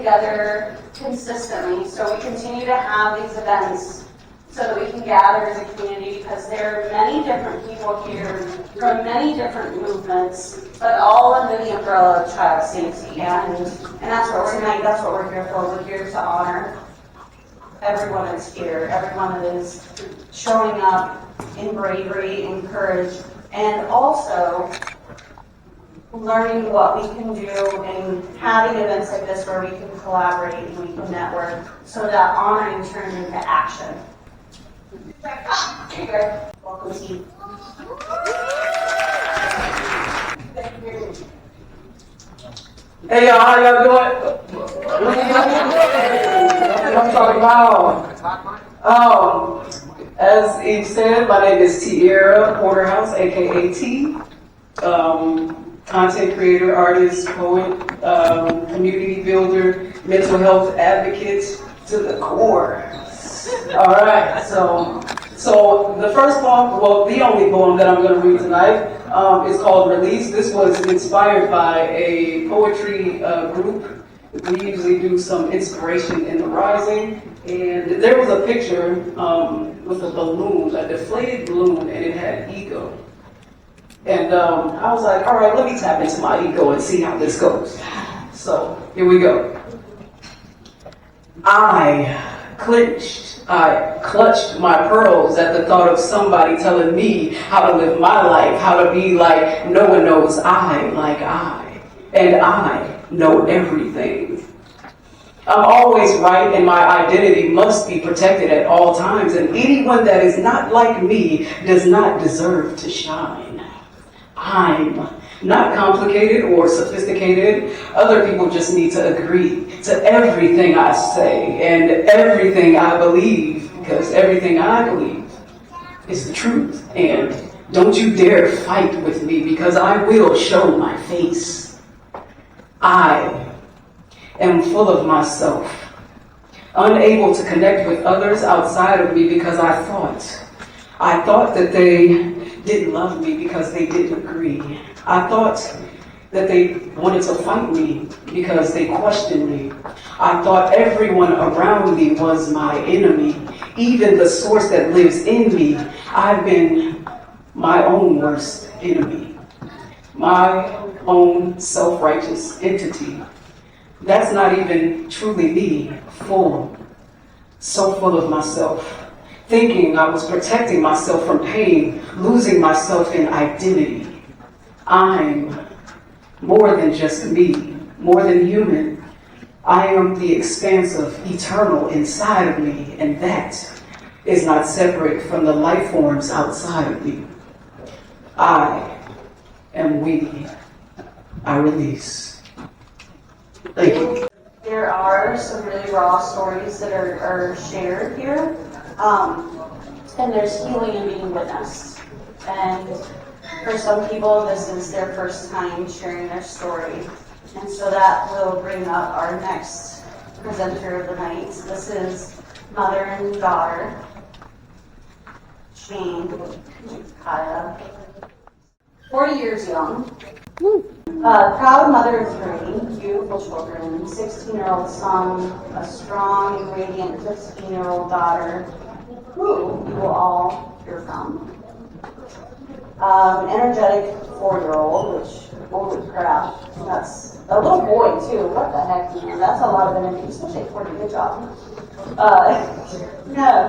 together consistently. So we continue to have these events so that we can gather as a community, because there are many different people here from many different movements, but all under the umbrella of child safety. And that's what tonight, that's what we're here for. We're here to honor everyone that's here, everyone that is showing up in bravery and courage, and also learning what we can do and having events like this where we can collaborate and we can network, so that honoring turns into action. Hey Greg, welcome to you. Hey y'all, how y'all doing? I'm talking loud. As Eve said, my name is Tierra Porterhouse, aka T. Content creator, artist, poet, community builder, mental health advocate to the core. All right, so the first poem, well, the only poem that I'm going to read tonight is called Release. This was inspired by a poetry group. We usually do some inspiration in the rising, and there was a picture with a balloon, a deflated balloon, and it had ego. And I was like, all right, let me tap into my ego and see how this goes. So here we go. I clutched my pearls at the thought of somebody telling me how to live my life, how to be like no one knows I like I, and I know everything. I'm always right, and my identity must be protected at all times, and anyone that is not like me does not deserve to shine. I'm not complicated or sophisticated. Other people just need to agree to everything I say and everything I believe, because everything I believe is the truth. And don't you dare fight with me, because I will show my face. I am full of myself, unable to connect with others outside of me because I thought that they didn't love me because they didn't agree. I thought that they wanted to fight me because they questioned me. I thought everyone around me was my enemy, even the source that lives in me. I've been my own worst enemy, my own self-righteous entity. That's not even truly me, so full of myself, thinking I was protecting myself from pain, losing myself in identity. I'm more than just me, more than human. I am the expanse of eternal inside of me, and that is not separate from the life forms outside of me. I am we. I release. Thank you. There are some really raw stories that are shared here, and there's healing in being witnessed. And for some people, this is their first time sharing their story. And so that will bring up our next presenter of the night. This is mother and daughter, Shane, Kaya, 40 years young. Proud mother of 3 beautiful children, 16-year-old son, a strong and radiant 15-year-old daughter, who you will all hear from. Energetic 4-year-old, which, holy crap, that's a little boy too. What the heck, man? That's a lot of energy, especially at 40. Good job.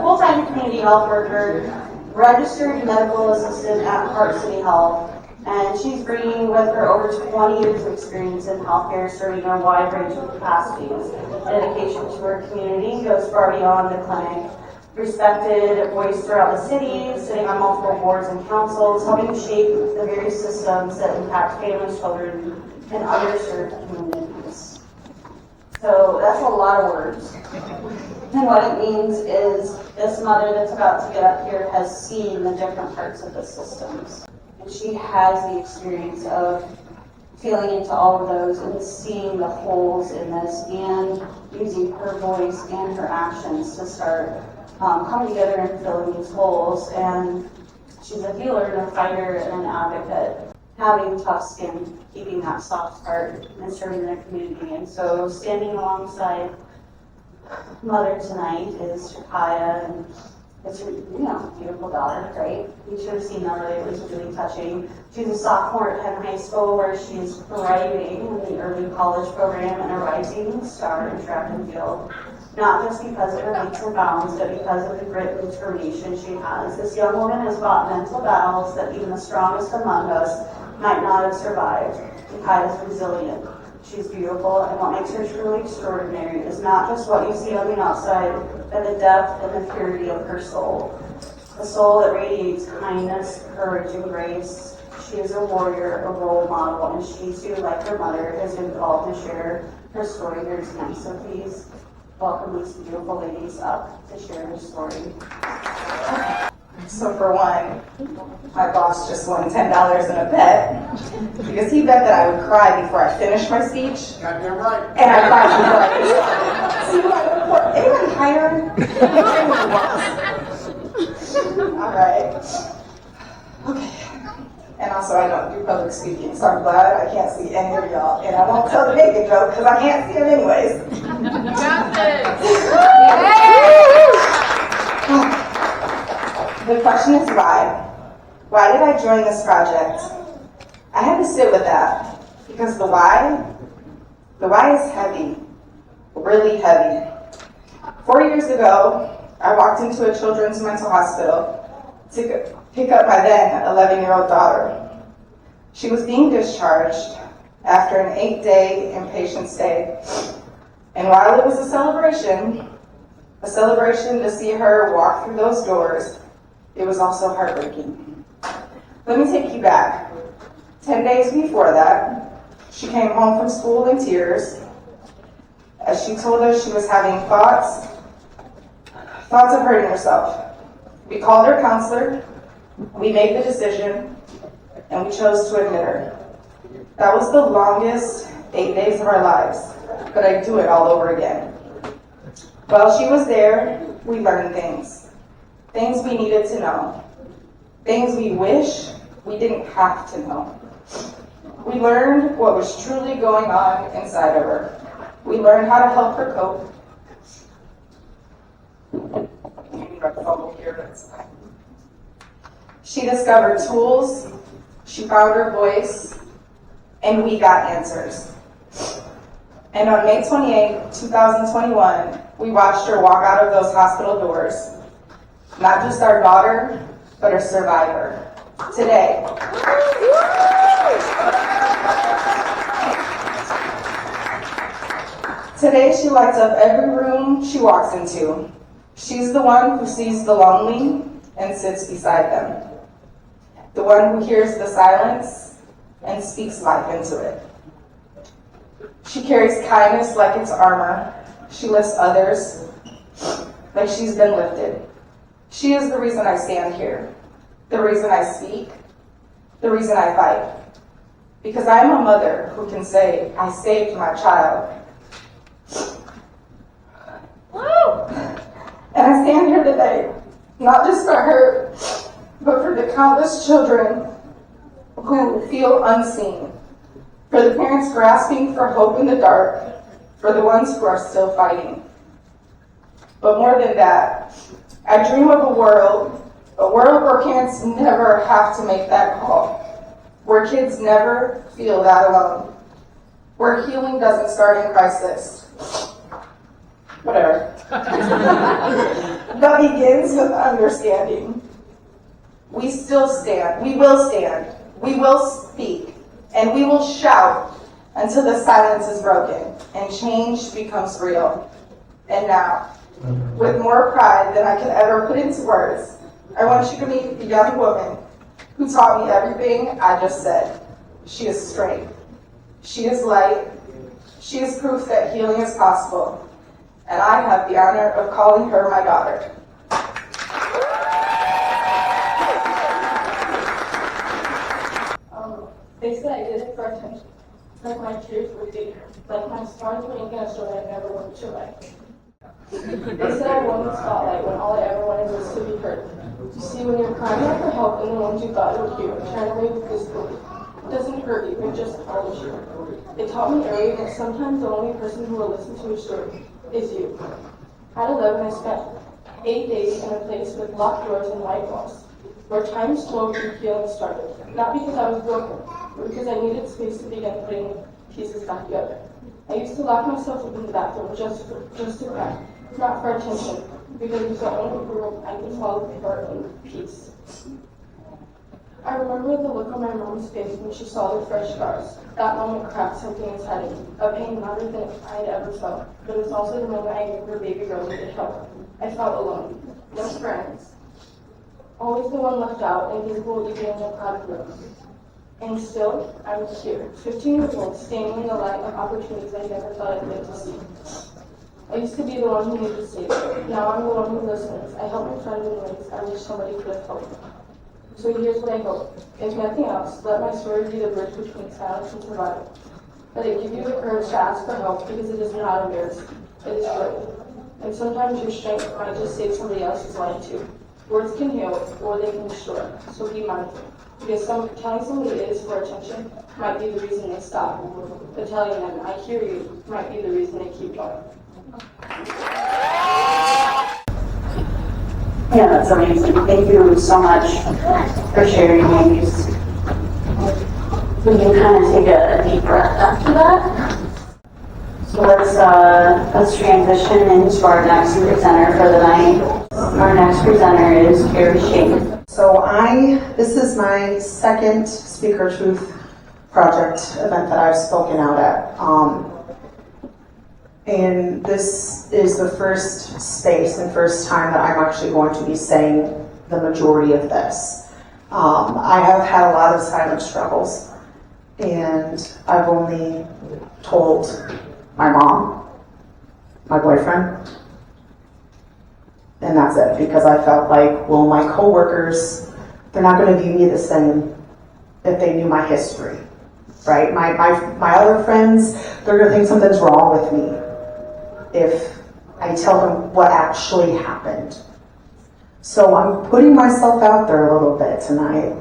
Full-time community health worker, registered medical assistant at Elkhart City Health. And she's bringing with her over 20 years of experience in healthcare, serving a wide range of capacities. Dedication to her community goes far beyond the clinic. Respected voice throughout the city, sitting on multiple boards and councils, helping shape the various systems that impact families, children, and underserved communities. So that's a lot of words. And what it means is this mother that's about to get up here has seen the different parts of the systems. And she has the experience of feeling into all of those and seeing the holes in this and using her voice and her actions to start coming together and filling these holes. And she's a healer and a fighter and an advocate. having tough skin, keeping that soft heart, and serving their community. And so standing alongside Mother tonight is Kaya, and it's her, beautiful daughter, right? You should have seen Mother, it was really touching. She's a sophomore at Penn High School where she's thriving in the early college program and a rising star in track and field. Not just because of her leaps and bounds, but because of the grit and determination she has. This young woman has fought mental battles that even the strongest among us might not have survived. And Kaya's resilient. She's beautiful, and what makes her truly extraordinary is not just what you see on the outside, but the depth and the purity of her soul. A soul that radiates kindness, courage, and grace. She is a warrior, a role model, and she too, like her mother, is involved to share her story here tonight. So please welcome these beautiful ladies up to share their story. So for one, my boss just won $10 in a bet because he bet that I would cry before I finished my speech. Goddamn right. And I cried before I finished. See what I report? Anybody hiring? All right. Okay. And also, I don't do public speaking, so I'm glad I can't see any of y'all. And I won't tell the naked joke because I can't see them anyways. You got this. The question is why? Why did I join this project? I had to sit with that because the why is heavy, really heavy. 4 years ago, I walked into a children's mental hospital to pick up my then 11-year-old daughter. She was being discharged after an 8-day inpatient stay. And while it was a celebration to see her walk through those doors, it was also heartbreaking. Let me take you back. 10 days before that, she came home from school in tears as she told us she was having thoughts of hurting herself. We called her counselor, we made the decision, and we chose to admit her. That was the longest 8 days of our lives, but I'd do it all over again. While she was there, we learned things we needed to know, things we wish we didn't have to know. We learned what was truly going on inside of her. We learned how to help her cope. She discovered tools, she found her voice, and we got answers. And on May 28, 2021, we watched her walk out of those hospital doors. Not just our daughter, but a survivor. Today. Today, she lights up every room she walks into. She's the one who sees the lonely and sits beside them. The one who hears the silence and speaks life into it. She carries kindness like it's armor. She lifts others like she's been lifted. She is the reason I stand here, the reason I speak, the reason I fight. Because I am a mother who can say, I saved my child. And I stand here today, not just for her, but for the countless children who feel unseen, for the parents grasping for hope in the dark, for the ones who are still fighting. But more than that, I dream of a world where parents never have to make that call, where kids never feel that alone, where healing doesn't start in crisis. Whatever. But begins with understanding. We still stand, we will speak, and we will shout until the silence is broken and change becomes real. And now, with more pride than I can ever put into words, I want you to meet the young woman who taught me everything I just said. She is strength. She is light. She is proof that healing is possible. And I have the honor of calling her my daughter. They said I did it for attention, like my tears were deeper, like my scars were ink in a story I never wanted to write. They said I won the spotlight when all I ever wanted was to be heard. To see when you're crying out for help and the ones you thought would hear, turn away with disbelief. It doesn't hurt you, it just follows you. It taught me early that sometimes the only person who will listen to your story is you. At 11, I spent 8 days in a place with locked doors and white walls, where time slowed and healing started. Not because I was broken, but because I needed space to begin putting pieces back together. I used to lock myself up in the bathroom just to cry, not for attention, because it was the only room I could fall apart in peace. I remember the look on my mom's face when she saw the fresh scars. That moment cracked something inside of me, a pain louder than I had ever felt, but it was also the moment I knew her baby girl needed help. I felt alone, no friends. Always the one left out, invisible even in a crowded room. And still, I'm here, 15 years old, standing in the light of opportunities I never thought I'd live to see. I used to be the one who needed saving. Now I'm the one who listens. I help my friends in ways I wish somebody could have helped. So here's what I hope. If nothing else, let my story be the bridge between silence and survival. Let it give you the courage to ask for help because it is not embarrassing. It is brave. And sometimes your strength might just save somebody else's life too. Words can heal or they can destroy. So be mindful. Because telling somebody it is for attention might be the reason they stop. But telling them, I hear you, might be the reason they keep going. Yeah, that's amazing. Thank you so much for sharing these. We can kind of take a deep breath after that. So let's transition into our next presenter for the night. Our next presenter is Carrie Shane. So this is my second Speaker Truth Project event that I've spoken out at. And this is the first space and first time that I'm actually going to be saying the majority of this. I have had a lot of silent struggles, and I've only told my mom, my boyfriend, and that's it, because I felt like, well, my coworkers, they're not going to view me the same if they knew my history, right? My other friends, they're going to think something's wrong with me if I tell them what actually happened. So I'm putting myself out there a little bit tonight,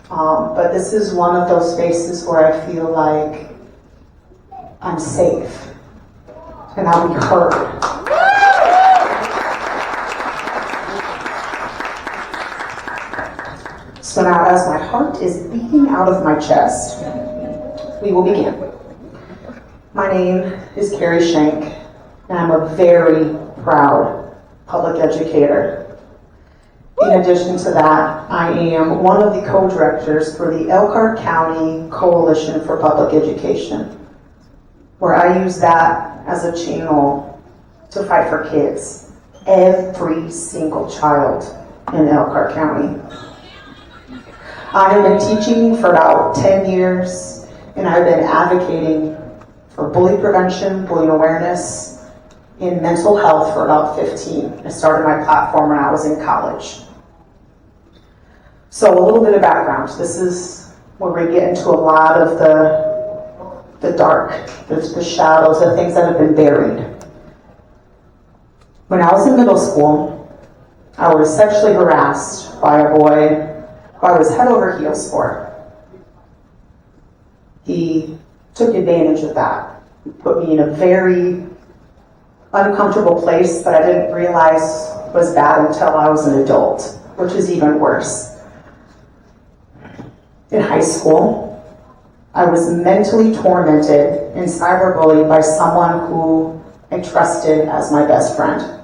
but this is one of those spaces where I feel like I'm safe and I'll be heard. So now, as my heart is beating out of my chest, we will begin. My name is Carrie Shank, and I'm a very proud public educator. In addition to that, I am one of the co-directors for the Elkhart County Coalition for Public Education, where I use that as a channel to fight for kids, every single child in Elkhart County. I have been teaching for about 10 years, and I've been advocating for bully prevention, bullying awareness, in mental health for about 15. I started my platform when I was in college. So a little bit of background. This is where we get into a lot of the dark, the shadows, the things that have been buried. When I was in middle school, I was sexually harassed by a boy who I was head over heels for. He took advantage of that, put me in a very uncomfortable place that I didn't realize was bad until I was an adult, which is even worse. In high school, I was mentally tormented and cyberbullied by someone who I trusted as my best friend.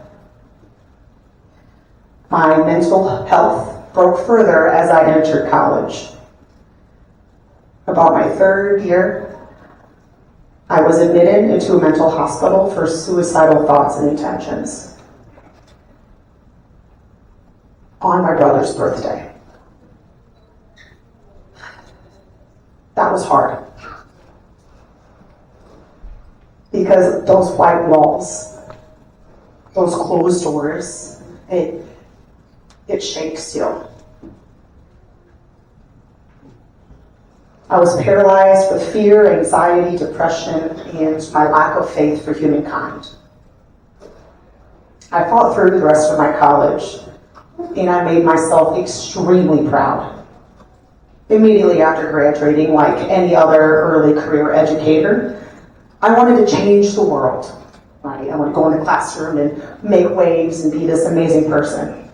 My mental health broke further as I entered college. About my third year, I was admitted into a mental hospital for suicidal thoughts and intentions on my brother's birthday. That was hard, because those white walls, those closed doors, it shakes you. I was paralyzed with fear, anxiety, depression, and my lack of faith for humankind. I fought through the rest of my college, and I made myself extremely proud. Immediately after graduating, like any other early career educator, I wanted to change the world. Right? I wanted to go in the classroom and make waves and be this amazing person.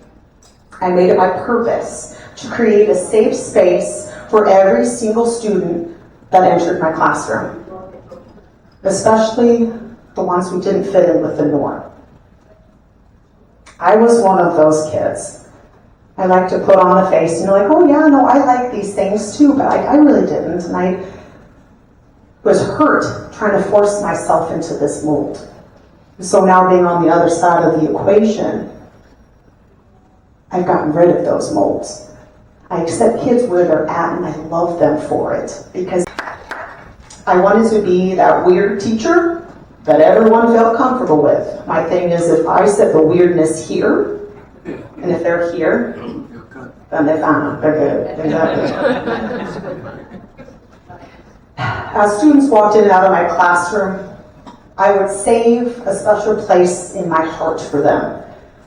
I made it my purpose to create a safe space for every single student that entered my classroom, especially the ones who didn't fit in with the norm. I was one of those kids. I like to put on a face, like, oh yeah, no, I like these things too, but I really didn't, and I was hurt trying to force myself into this mold. So now being on the other side of the equation, I've gotten rid of those molds. I accept kids where they're at and I love them for it because I wanted to be that weird teacher that everyone felt comfortable with. My thing is if I set the weirdness here, and if they're here, then they're fine, they're good. Exactly. As students walked in and out of my classroom, I would save a special place in my heart for them.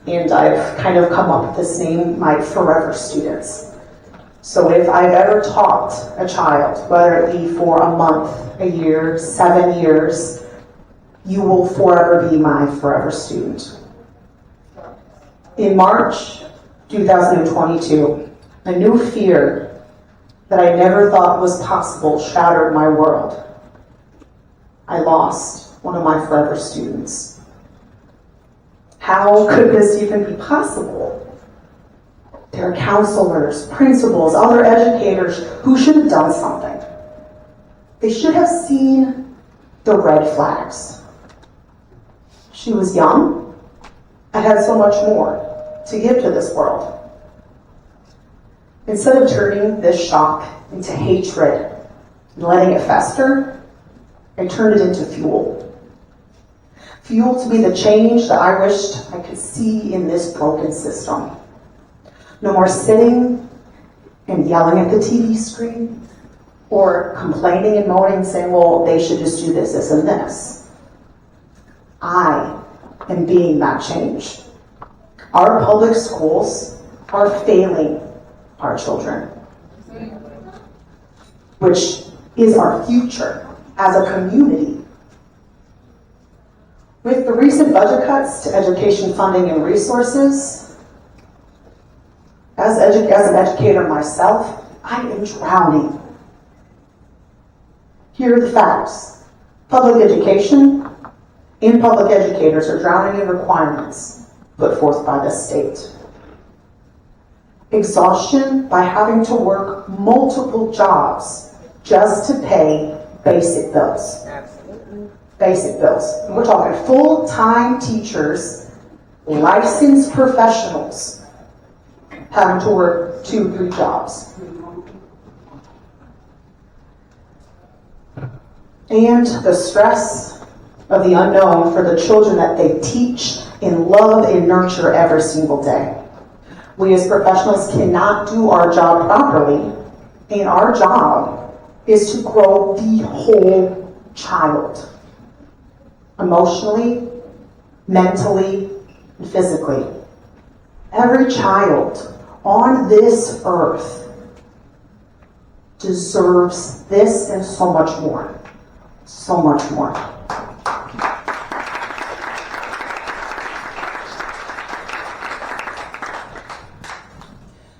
And I've kind of come up with this name, my forever students. So if I've ever taught a child, whether it be for a month, a year, 7 years, you will forever be my forever student. In March 2022, a new fear that I never thought was possible shattered my world. I lost one of my forever students. How could this even be possible? There are counselors, principals, other educators who should have done something. They should have seen the red flags. She was young and had so much more to give to this world. Instead of turning this shock into hatred and letting it fester, I turned it into fuel. Fuel to be the change that I wished I could see in this broken system. No more sitting and yelling at the TV screen or complaining and moaning and saying, well, they should just do this, this, and this. I am being that change. Our public schools are failing our children, which is our future as a community. With the recent budget cuts to education funding and resources, as an educator myself, I am drowning. Here are the facts. Public education and public educators are drowning in requirements put forth by the state. Exhaustion by having to work multiple jobs just to pay basic bills. Basic bills. We're talking full-time teachers, licensed professionals, having to work 2-3 jobs. And the stress of the unknown for the children that they teach and love and nurture every single day. We as professionals cannot do our job properly, and our job is to grow the whole child. Emotionally, mentally, and physically. Every child on this earth deserves this and so much more. So much more.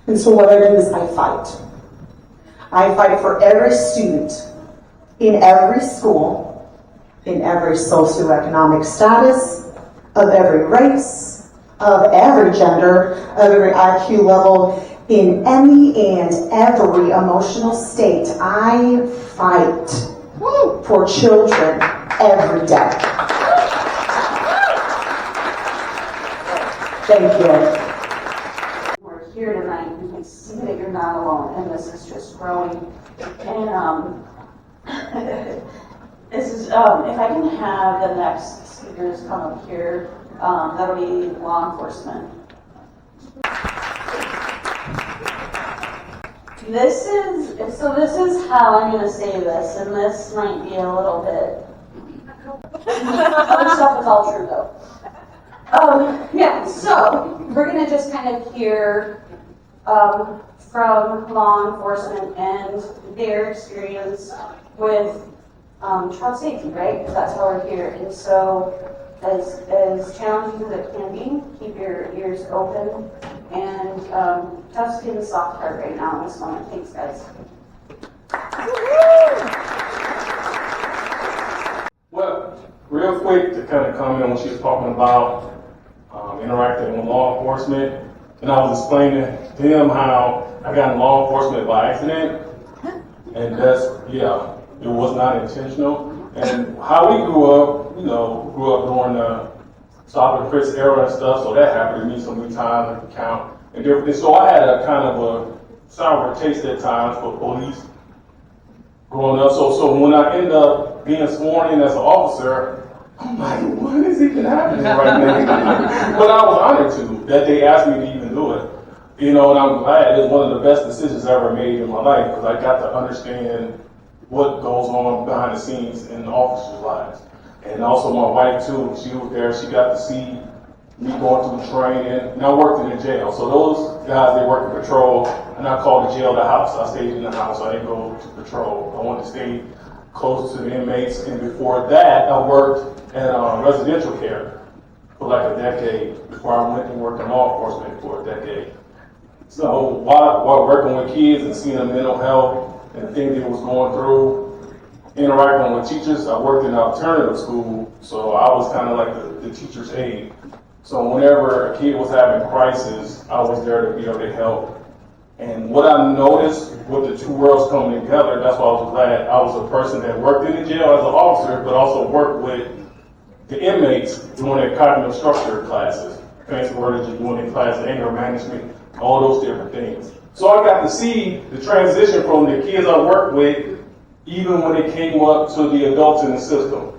And so what I do is I fight. I fight for every student in every school, in every socioeconomic status, of every race, of every gender, of every IQ level, in any and every emotional state. I fight for children every day. Thank you. We're here tonight and we see that you're not alone, and this is just growing. And this is, if I can have the next speakers come up here, that'll be law enforcement. This is how I'm going to say this, and this might be a little bit. Other stuff is all true though. Yeah, so we're going to just kind of hear from law enforcement and their experience with child safety, right? Because that's how we're here. And so, as challenging as it can be, keep your ears open and tough skin, soft heart right now in this moment. Thanks, guys. Well, real quick to kind of comment on what she was talking about interacting with law enforcement, and I was explaining to him how I got in law enforcement by accident, and that's, yeah, it was not intentional. And how we grew up, grew up during the stop and frisk era and stuff, so that happened to me so many times, I can count, and different things. So I had a kind of a sour taste at times for police growing up. So when I ended up being sworn in as an officer, I'm like, what is even happening right now? But I was honored to, that they asked me to even do it. And I'm glad. It was one of the best decisions I ever made in my life, because I got to understand what goes on behind the scenes in the officers' lives. And also my wife too, she was there, she got to see me going through training, and I worked in the jail. So those guys, they work in patrol, and I called the jail the house. I stayed in the house, I didn't go to patrol. I wanted to stay close to the inmates, and before that, I worked at residential care for like a decade before I went to work in law enforcement for a decade. So while working with kids and seeing their mental health and things they was going through, interacting with teachers, I worked in alternative school, so I was kind of like the teacher's aide. So whenever a kid was having crisis, I was there to be able to help. And what I noticed with the two worlds coming together, that's why I was glad I was a person that worked in the jail as an officer, but also worked with the inmates doing their cognitive structure classes. Fancy word is just doing their classes, anger management, all those different things. So I got to see the transition from the kids I worked with, even when it came up to the adults in the system.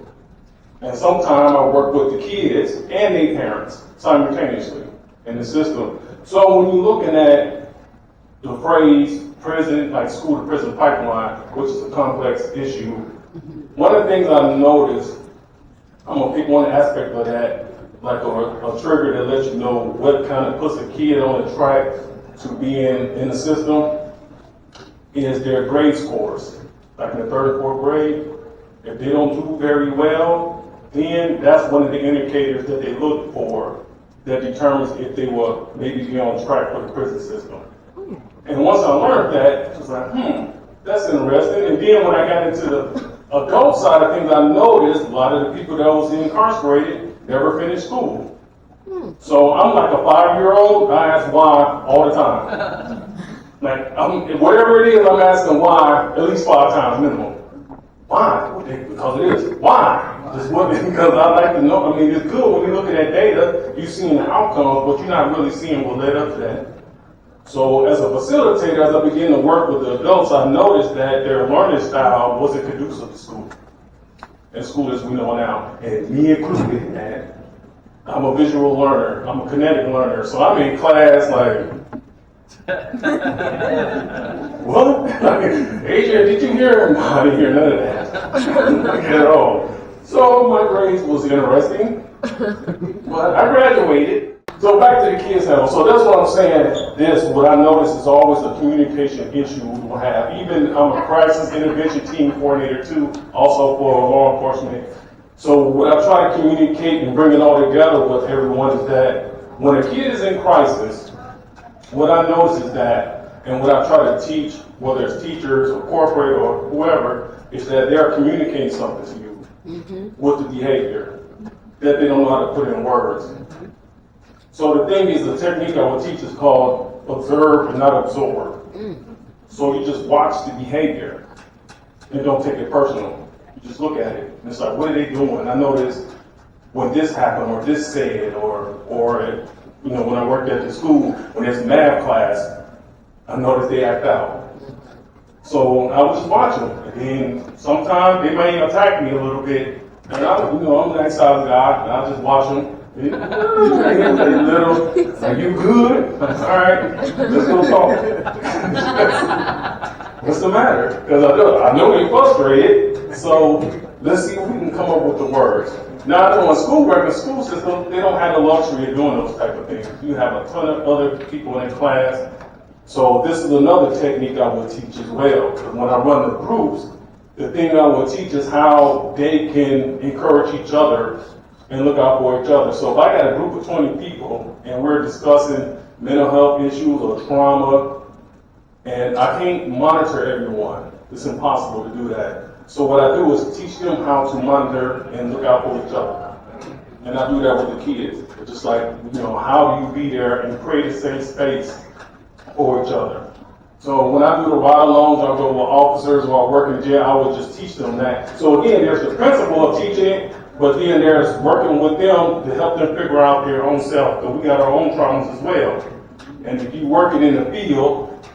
And sometimes I work with the kids and their parents simultaneously in the system. So when you're looking at the phrase prison, like school to prison pipeline, which is a complex issue, one of the things I noticed, I'm gonna pick one aspect of that, like a trigger that lets you know what kind of puts a kid on the track to being in the system, is their grade scores. Like in the 3rd and 4th grade, if they don't do very well, then that's one of the indicators that they look for that determines if they will maybe be on track for the prison system. And once I learned that, I was like, that's interesting. And then when I got into the adult side of things, I noticed a lot of the people that was incarcerated never finished school. So I'm like a 5-year-old, I ask why all the time. Like, whatever it is, I'm asking why at least 5 times minimum. Why? Because it is. Why? Just because I like to know. I mean, it's good when you're looking at data, you're seeing the outcomes, but you're not really seeing what led up to that. So as a facilitator, as I began to work with the adults, I noticed that their learning style wasn't conducive to school. And school as we know now. And me included, man. I'm a visual learner. I'm a kinetic learner. So I'm in class like, what? Adrian, did you hear? No, I didn't hear none of that. Not at all. So my grades was interesting, but I graduated. So back to the kids level. So that's what I'm saying. What I noticed is always a communication issue we will have. Even I'm a crisis intervention team coordinator too, also for law enforcement. So what I try to communicate and bring it all together with everyone is that when a kid is in crisis, what I notice is that, and what I try to teach, whether it's teachers or corporate or whoever, is that they're communicating something to you with the behavior that they don't know how to put in words. So the thing is, the technique I will teach is called observe and not absorb. So you just watch the behavior and don't take it personal. You just look at it and it's like, what are they doing? I noticed when this happened or this said or when I worked at the school, when there's math class, I noticed they act out. So I would just watch them. And then sometimes they may attack me a little bit. And I'm a nice size guy, and I just watch them. Are you good? All right, let's go talk. What's the matter? Because I know you're frustrated, so let's see if we can come up with the words. Now, I know in school, regular school system, they don't have the luxury of doing those type of things. You have a ton of other people in class, So this is another technique I would teach as well. When I run the groups, the thing I would teach is how they can encourage each other and look out for each other. So if I got a group of 20 people and we're discussing mental health issues or trauma, and I can't monitor everyone, it's impossible to do that. So what I do is teach them how to monitor and look out for each other. And I do that with the kids. It's just like, how do you be there and create a safe space for each other? So when I do the ride-alongs, I'll go with officers while working in jail, I would just teach them that. So again, there's the principle of teaching it, but then there's working with them to help them figure out their own self, because we got our own traumas as well. And if you working in the field,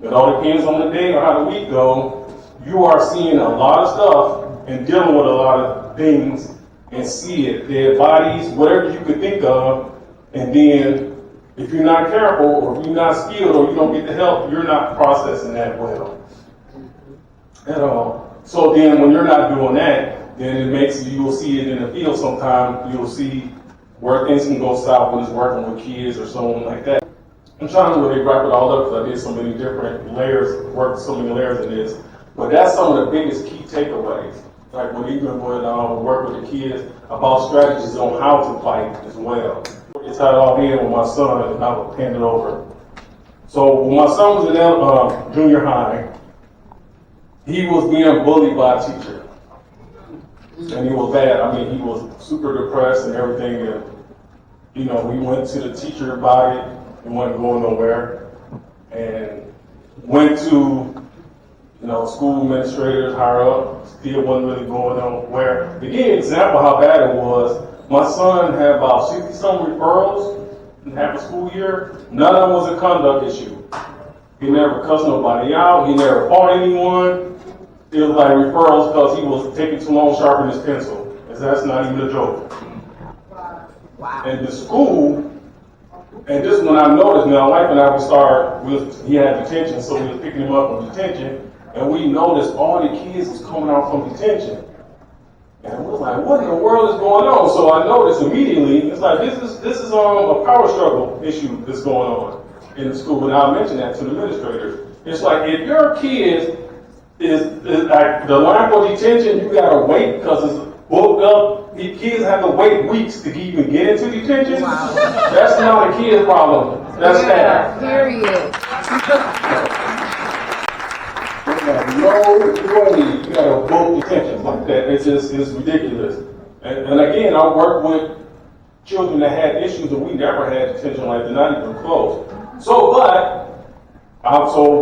it all depends on the day or how the week go, you are seeing a lot of stuff and dealing with a lot of things and see it, dead bodies, whatever you could think of, and then if you're not careful or if you're not skilled or you don't get the help, you're not processing that well at all. So then when you're not doing that, then it makes you'll see it in the field sometimes. You'll see where things can go south when it's working with kids or someone like that. I'm trying to really wrap it all up because I did so many different layers, worked so many layers in this. But that's some of the biggest key takeaways. Like when even when work with the kids about strategies on how to fight as well. It's how it all began with my son, and I will hand it over. So when my son was in junior high, he was being bullied by a teacher. And he was bad. I mean, he was super depressed and everything. And, we went to the teacher about it. He wasn't going nowhere. And went to, school administrators higher up. Still wasn't really going nowhere. To give you an example how bad it was, my son had about 60-some referrals in half a school year. None of them was a conduct issue. He never cussed nobody out. He never fought anyone. It was like referrals because he was taking too long sharpening his pencil. And that's not even a joke. Wow. And the school, and this is when I noticed, my wife and I, he had detention, so we was picking him up from detention, and we noticed all the kids was coming out from detention. And we was like, what in the world is going on? So I noticed immediately, it's like, this is a power struggle issue that's going on in the school. And I mentioned that to the administrators. It's like, if your kid is like the line for detention, you gotta wait because it's booked up. The kids have to wait weeks to even get into detention. Wow. That's not a kid's problem. That's staff. Period. No way you gotta book detention like that. It's ridiculous. And again, I work with children that had issues and we never had detention like that, not even close. So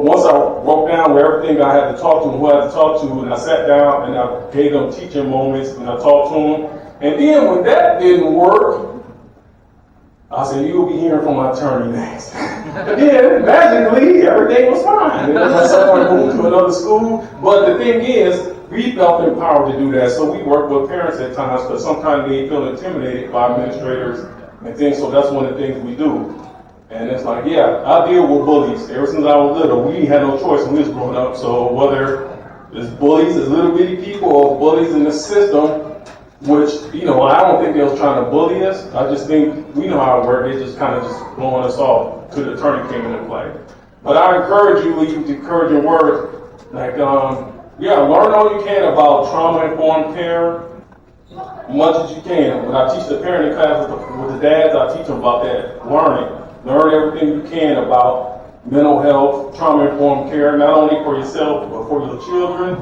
once I wrote down everything I had to talk to and who I had to talk to, and I sat down and I gave them teaching moments and I talked to them. And then when that didn't work, I said, you'll be hearing from my attorney next. And then magically, everything was fine. And then someone moved to another school. But the thing is, we felt empowered to do that. So we work with parents at times because sometimes they feel intimidated by administrators and things. So that's one of the things we do. And it's like, yeah, I deal with bullies. Ever since I was little, we had no choice when we was growing up. So whether it's bullies as little bitty people or bullies in the system, which, I don't think they was trying to bully us. I just think we know how it works. They just kind of just blowing us off till the attorney came into play. But I encourage you, with encouraging words, like, learn all you can about trauma-informed care, as much as you can. When I teach the parenting class with the dads, I teach them about that, learning. Learn everything you can about mental health, trauma-informed care, not only for yourself, but for your children.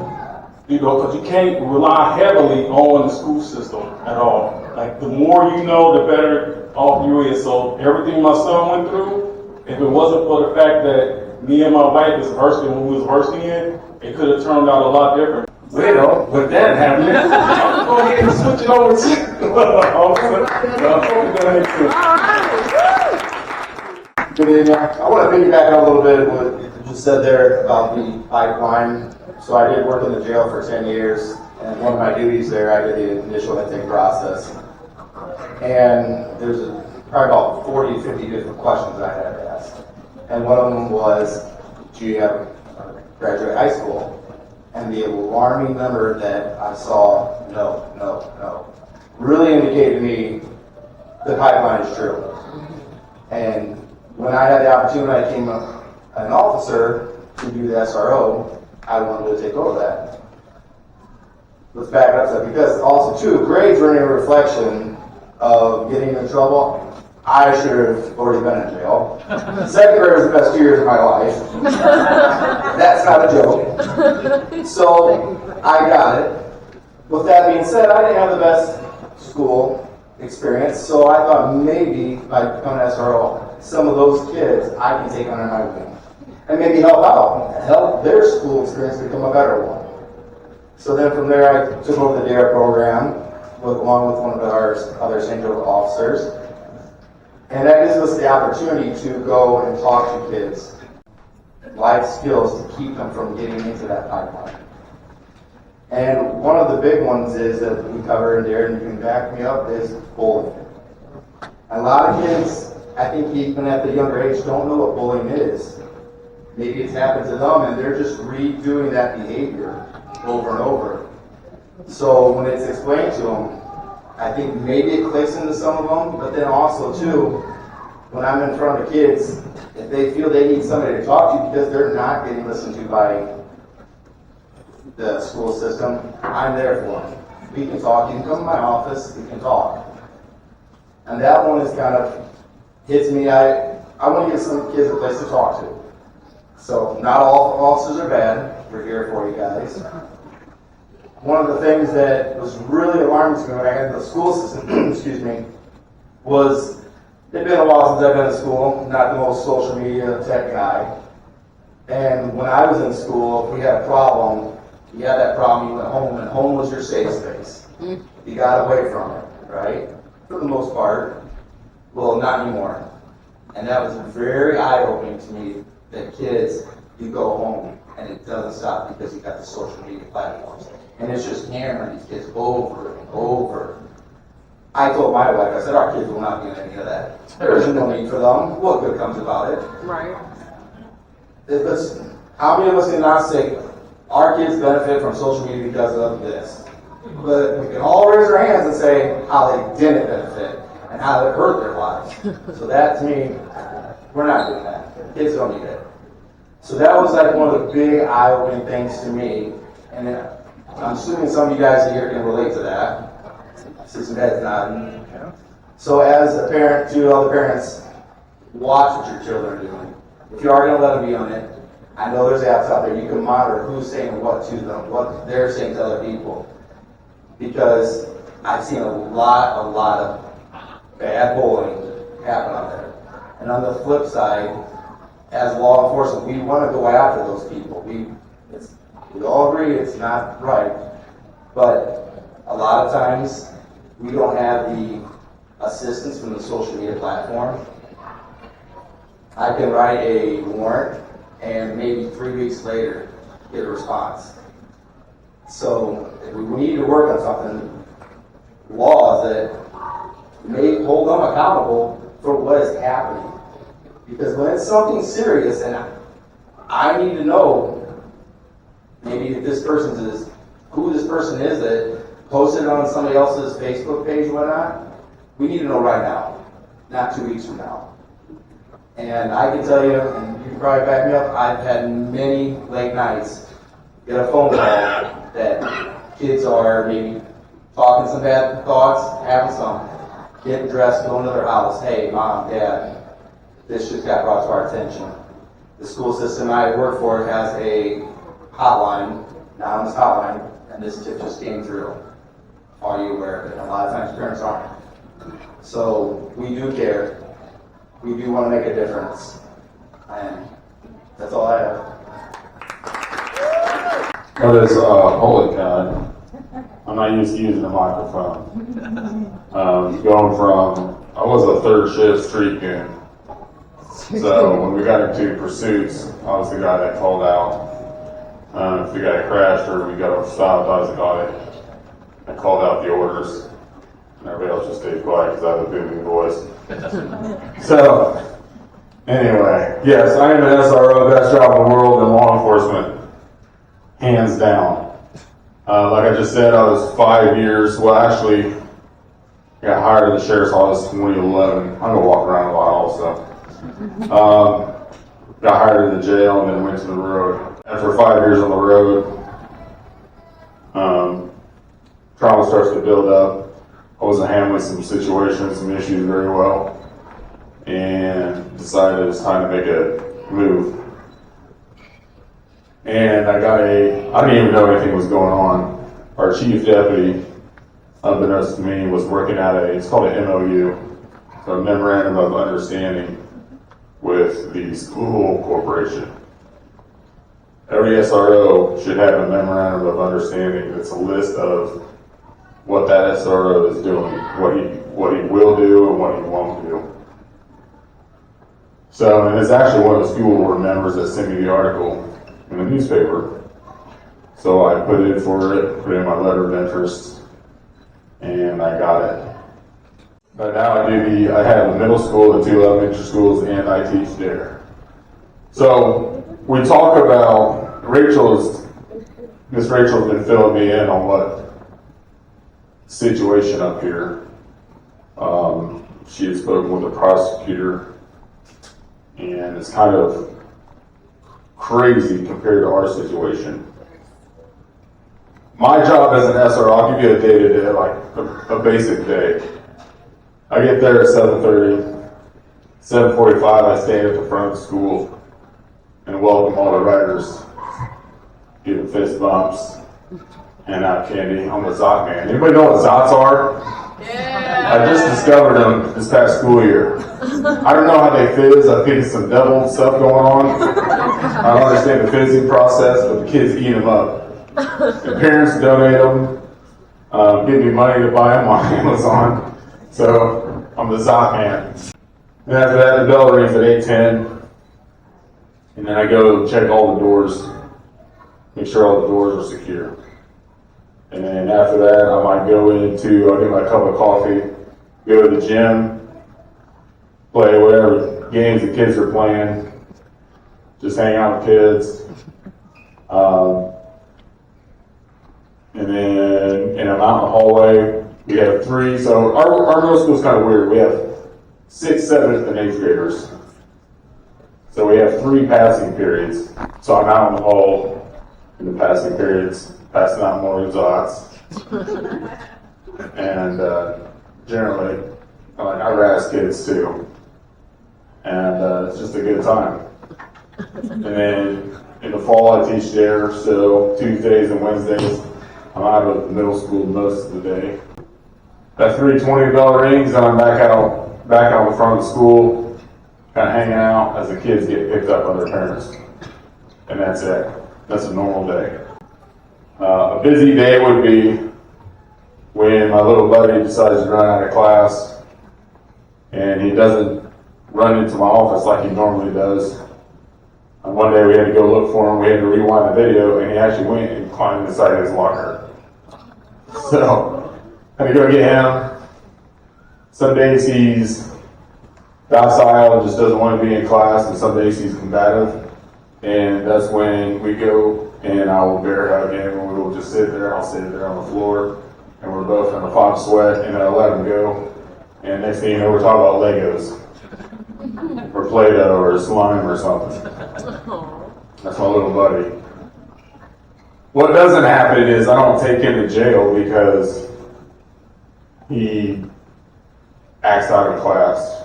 Because you can't rely heavily on the school system at all. Like, the more you know, the better off you is. So everything my son went through, if it wasn't for the fact that me and my wife was versed in what we was versed in, it could have turned out a lot different. Well, with that happening, I'm going to go ahead and switch it over to Good evening. I want to piggyback on a little bit what you just said there about the pipeline. So I did work in the jail for 10 years, and one of my duties there, I did the initial intake process. And there's probably about 40, 50 different questions I had to ask. And one of them was, do you have graduate high school? And the alarming number that I saw, no, really indicated to me the pipeline is true. And when I had the opportunity, I came up an officer to do the SRO, I wanted to take over that. Let's back up to that, because also too, grades were a reflection of getting in trouble. I should have already been in jail. Second grade was the best 2 years of my life. That's not a joke. So I got it. With that being said, I didn't have the best school experience, so I thought maybe by becoming an SRO, some of those kids I can take under my wing and maybe help out, help their school experience become a better one. So then from there, I took over the DARE program along with one of our other St. Joseph officers. And that gives us the opportunity to go and talk to kids, life skills to keep them from getting into that pipeline. And one of the big ones is that we cover in there, and you can back me up, is bullying. A lot of kids, I think even at the younger age, don't know what bullying is. Maybe it's happened to them and they're just redoing that behavior over and over. So when it's explained to them, I think maybe it clicks into some of them, but then also too, when I'm in front of kids, if they feel they need somebody to talk to because they're not getting listened to by the school system, I'm there for them. We can talk. You can come to my office. We can talk. And that one is kind of hits me. I want to give some kids a place to talk to. So not all officers are bad. We're here for you guys. One of the things that was really alarming to me when I got into the school system, excuse me, was it's been a while since I've been in school. Not the most social media tech guy. And when I was in school, if we had a problem, you had that problem, you went home, and home was your safe space. You got away from it, right? For the most part. Well, not anymore. And that was very eye-opening to me that kids, you go home, and it doesn't stop because you got the social media platforms. And it's just hammering these kids over and over. I told my wife, I said, our kids will not be in any of that. There is no need for them. What good comes about it? Right. How many of us can not say, our kids benefit from social media because of this? But we can all raise our hands and say how they didn't benefit and how it hurt their lives. So that, to me, we're not doing that. Kids don't need it. So that was like one of the big eye-opening things to me. And I'm assuming some of you guys here can relate to that. I see some heads nodding. So as a parent, to all the parents, watch what your children are doing. If you are going to let them be on it, I know there's apps out there. You can monitor who's saying what to them, what they're saying to other people. Because I've seen a lot of bad bullying happen out there. And on the flip side, as law enforcement, we want to go after those people. We all agree it's not right. But a lot of times, we don't have the assistance from the social media platform. I can write a warrant and maybe 3 weeks later get a response. So if we need to work on something, laws that may hold them accountable for what is happening. Because when it's something serious and I need to know maybe if this person is, who this person is that posted on somebody else's Facebook page or whatnot, we need to know right now, not 2 weeks from now. And I can tell you, and you can probably back me up, I've had many late nights get a phone call that kids are maybe talking some bad thoughts, having some, getting dressed, going to their house. Hey, mom, dad, this just got brought to our attention. The school system I work for has a hotline, anonymous hotline, and this tip just came through. Are you aware of it? And a lot of times parents aren't. So we do care. We do want to make a difference. And that's all I have. What is holy God? I'm not used to using a microphone. Going from, I was a third shift street goon. So when we got into pursuits, I was the guy that called out. If the guy crashed or we got stopped, I was the guy that called out the orders. And everybody else just stayed quiet because I had a booming voice. So, anyway, yes, I am an SRO, best job in the world in law enforcement, hands down. Like I just said, I was 5 years, well actually, got hired at the Sheriff's Office in 2011. I'm going to walk around a lot also. got hired in the jail, and then went to the road. After 5 years on the road, trauma starts to build up. I wasn't handling some situations, some issues very well, and decided it was time to make a move. And I didn't even know anything was going on. Our chief deputy, unbeknownst to me, was working at it's called an MOU, so a Memorandum of Understanding with the school corporation. Every SRO should have a Memorandum of Understanding that's a list of what that SRO is doing, what he will do and what he won't do. So, and it's actually one of the school board members that sent me the article in the newspaper. So I put in for it, put in my letter of interest, and I got it. But now I have a middle school and 2 elementary schools, and I teach there. So we talk about Miss Rachel's been filling me in on what situation up here. She had spoken with the prosecutor, and it's kind of crazy compared to our situation. My job as an SRO, I'll give you a day-to-day, like a basic day. I get there at 7:30, 7:45 I stand at the front of the school and welcome all the writers, give them fist bumps, hand out candy. I'm a Zot man. Anybody know what Zots are? Yeah. I just discovered them this past school year. I don't know how they fizz. I think it's some devil stuff going on. I don't understand the fizzing process, but the kids eat them up. The parents donate them, give me money to buy them on Amazon. So I'm the Zot man. And after that, the bell rings at 8:10, and then I go check all the doors, make sure all the doors are secure. And then after that, I might I'll get my cup of coffee, go to the gym, play whatever games the kids are playing, just hang out with kids. And then I'm out in the hallway. We have 3, so our middle school is kind of weird. We have 6th, 7th, and 8th graders. So we have 3 passing periods. So I'm out in the hall in the passing periods, passing out more Zots. And generally, I razz kids too. And it's just a good time. And then in the fall, I teach there, so Tuesdays and Wednesdays, I'm out of the middle school most of the day. That 3:20 bell rings, and I'm back out the front of the school, kind of hanging out as the kids get picked up by their parents. And that's it. That's a normal day. A busy day would be when my little buddy decides to run out of class, and he doesn't run into my office like he normally does. And one day we had to go look for him, we had to rewind the video, and he actually went and climbed inside his locker. So, I had to go get him. Some days he's docile and just doesn't want to be in class, and some days he's combative. And that's when we go, and I will bear hug him, and we will just sit there. I'll sit there on the floor, and we're both in a fog sweat, and I'll let him go. And next thing you know, we're talking about Legos, or Play-Doh, or slime, or something. That's my little buddy. What doesn't happen is I don't take him to jail because he acts out of class,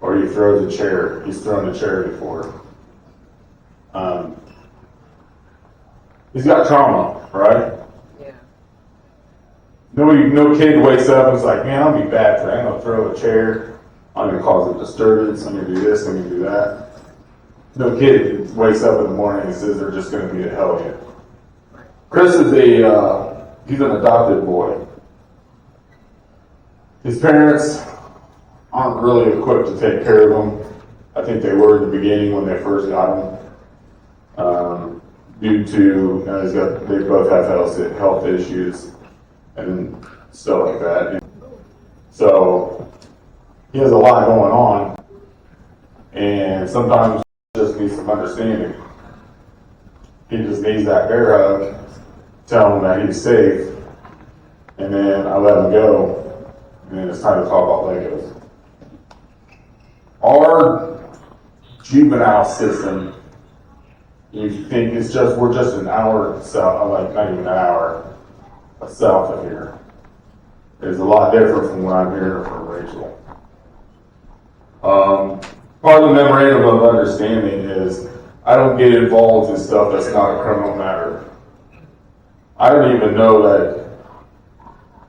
or he throws a chair. He's thrown a chair before. He's got trauma, right? Yeah. No kid wakes up and is like, man, I'll be bad today. I'm going to throw a chair. I'm going to cause a disturbance. I'm going to do this. I'm going to do that. No kid wakes up in the morning and says they're just going to be a hellion. Chris is he's an adopted boy. His parents aren't really equipped to take care of him. I think they were at the beginning when they first got him. Due to, they both have health issues and stuff like that. So he has a lot going on, and sometimes he just needs some understanding. He just needs that bear hug, tell him that he's safe, and then I let him go, and then it's time to talk about Legos. juvenile system, you think we're just an hour south, like not even an hour south of here. It's a lot different from what I'm hearing from Rachel. Part of the memorandum of understanding is I don't get involved in stuff that's not a criminal matter. I don't even know that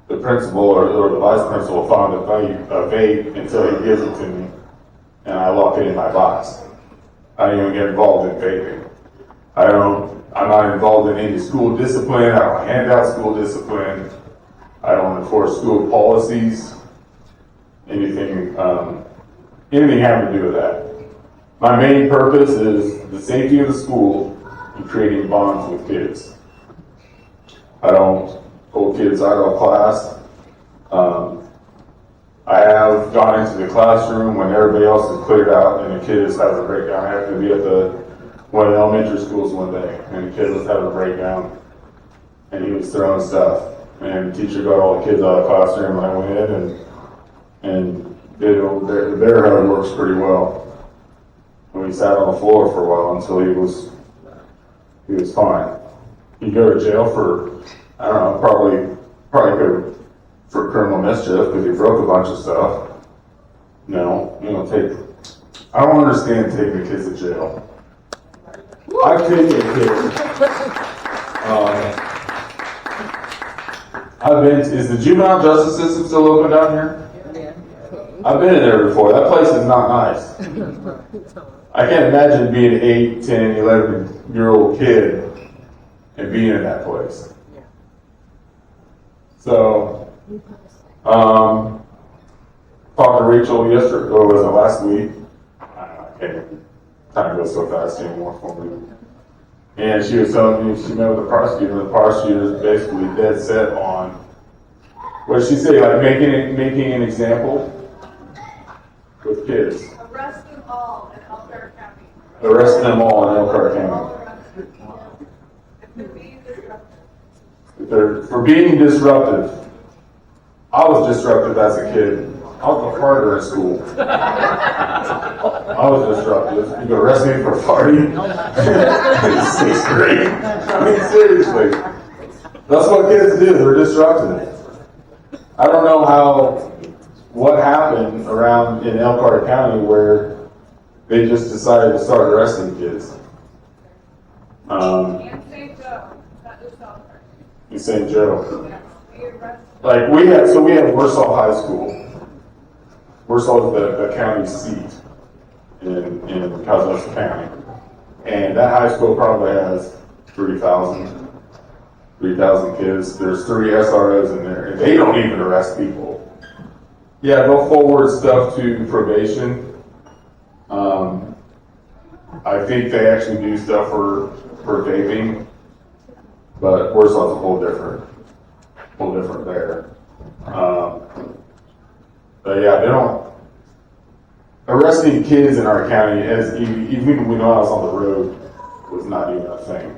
the principal or the vice principal found a vape until he gives it to me, and I lock it in my box. I don't even get involved in vaping. I'm not involved in any school discipline. I don't hand out school discipline. I don't enforce school policies. Anything having to do with that. My main purpose is the safety of the school and creating bonds with kids. I don't pull kids out of class. I have gone into the classroom when everybody else is cleared out and the kid is having a breakdown. I happened to be at one of the elementary schools one day, and the kid was having a breakdown, and he was throwing stuff. And the teacher got all the kids out of the classroom, and I went in and did the bear hug works pretty well. And we sat on the floor for a while until he was fine. He'd go to jail for, I don't know, probably could for criminal mischief because he broke a bunch of stuff. No, I don't understand taking the kids to jail. I've taken kids. Is the juvenile justice system still open down here? I've been in there before. That place is not nice. I can't imagine being an 8, 10, 11-year-old kid and being in that place. So, talked to Rachel yesterday, or was it last week? I can't. Time goes so fast anymore for me. And she was telling me she met with the prosecutor. The prosecutor is basically dead set on, what did she say? Like making an example with kids. Arrest them all in Elkhart County. Arrest them all in Elkhart County. For being disruptive. I was disruptive as a kid. I was a farter at school. I was disruptive. You could arrest me for farting in 6th grade. I mean, seriously. That's what kids do. They're disruptive. I don't know what happened around in Elkhart County where they just decided to start arresting kids. And St. Joe. That is Elkhart. In St. Joe. Yeah. We arrest. Like we have Warsaw High School. Warsaw is the county seat in Kosciusko County. And that high school probably has 3,000 kids. There's 3 SROs in there, and they don't even arrest people. Yeah, they'll forward stuff to probation. I think they actually do stuff for vaping, but Warsaw's a whole different there. But yeah, they don't arresting kids in our county, as even when I was on the road, was not even a thing.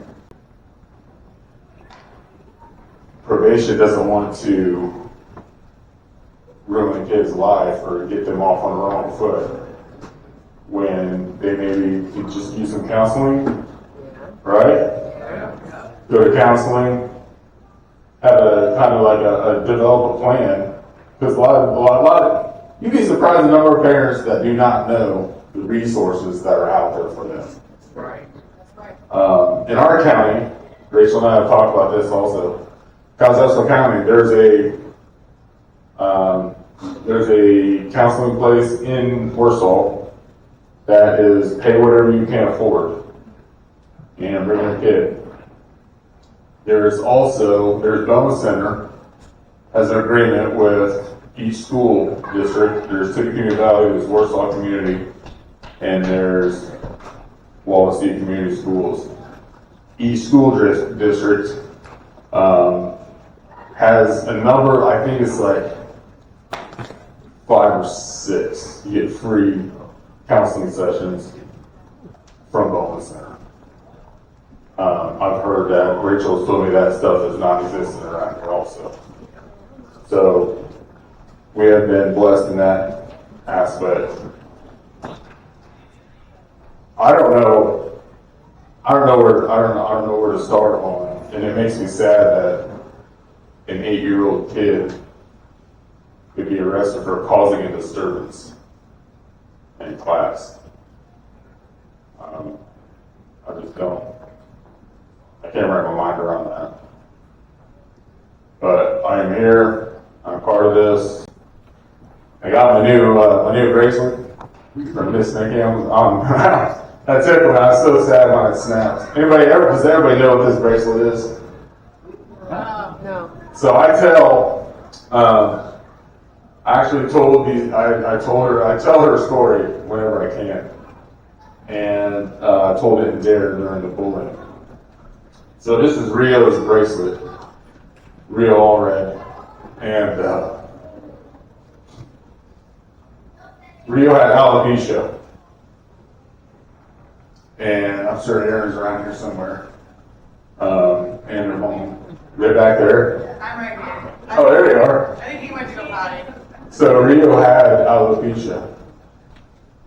Probation doesn't want to ruin a kid's life or get them off on the wrong foot when they maybe could just use some counseling, right? Go to counseling, have a kind of like a develop a plan, because a lot you'd be surprised the number of parents that do not know the resources that are out there for them. Right. In our county, Rachel and I have talked about this also. Kosciusko County, there's a counseling place in Warsaw that is pay whatever you can afford and bring your kid. There's Belma Center has an agreement with each school district. There's Tippecanoe Valley, there's Warsaw Community, and there's Wallace Community Schools. Each school district has a number, I think it's like 5 or 6. You get free counseling sessions from Belma Center. I've heard that. Rachel's told me that stuff is non-existent around here also. So we have been blessed in that aspect. I don't know where to start on, and it makes me sad that an 8-year-old kid could be arrested for causing a disturbance in class. I just don't. I can't wrap my mind around that. But I am here. I'm part of this. I got my new bracelet from Miss Nikki. That tickled me. I was so sad when it snapped. Does everybody know what this bracelet is? No. So I tell, I actually told I tell her a story whenever I can. And I told it in Dare during the bullying. So this is Rio's bracelet. Rio all red. And Rio had alopecia. And I'm sure Aaron's around here somewhere. And her mom. They're back there. I'm right here. Oh, there you are. I think he went to go potty. So Rio had alopecia.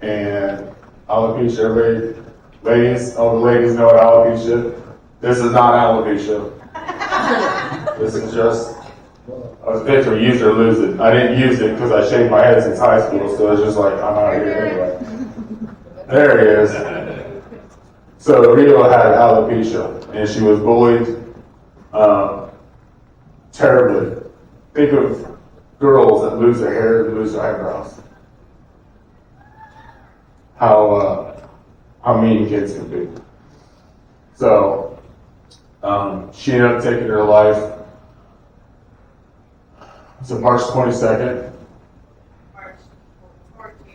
And alopecia, all the ladies know what alopecia. This is not alopecia. This is just, I was picture use it or lose it. I didn't use it because I shaved my head since high school, so it's just like, I'm out of here anyway. There he is. So Rio had alopecia, and she was bullied terribly. Think of girls that lose their hair and lose their eyebrows. How mean kids can be. So she ended up taking her life. So March 22nd,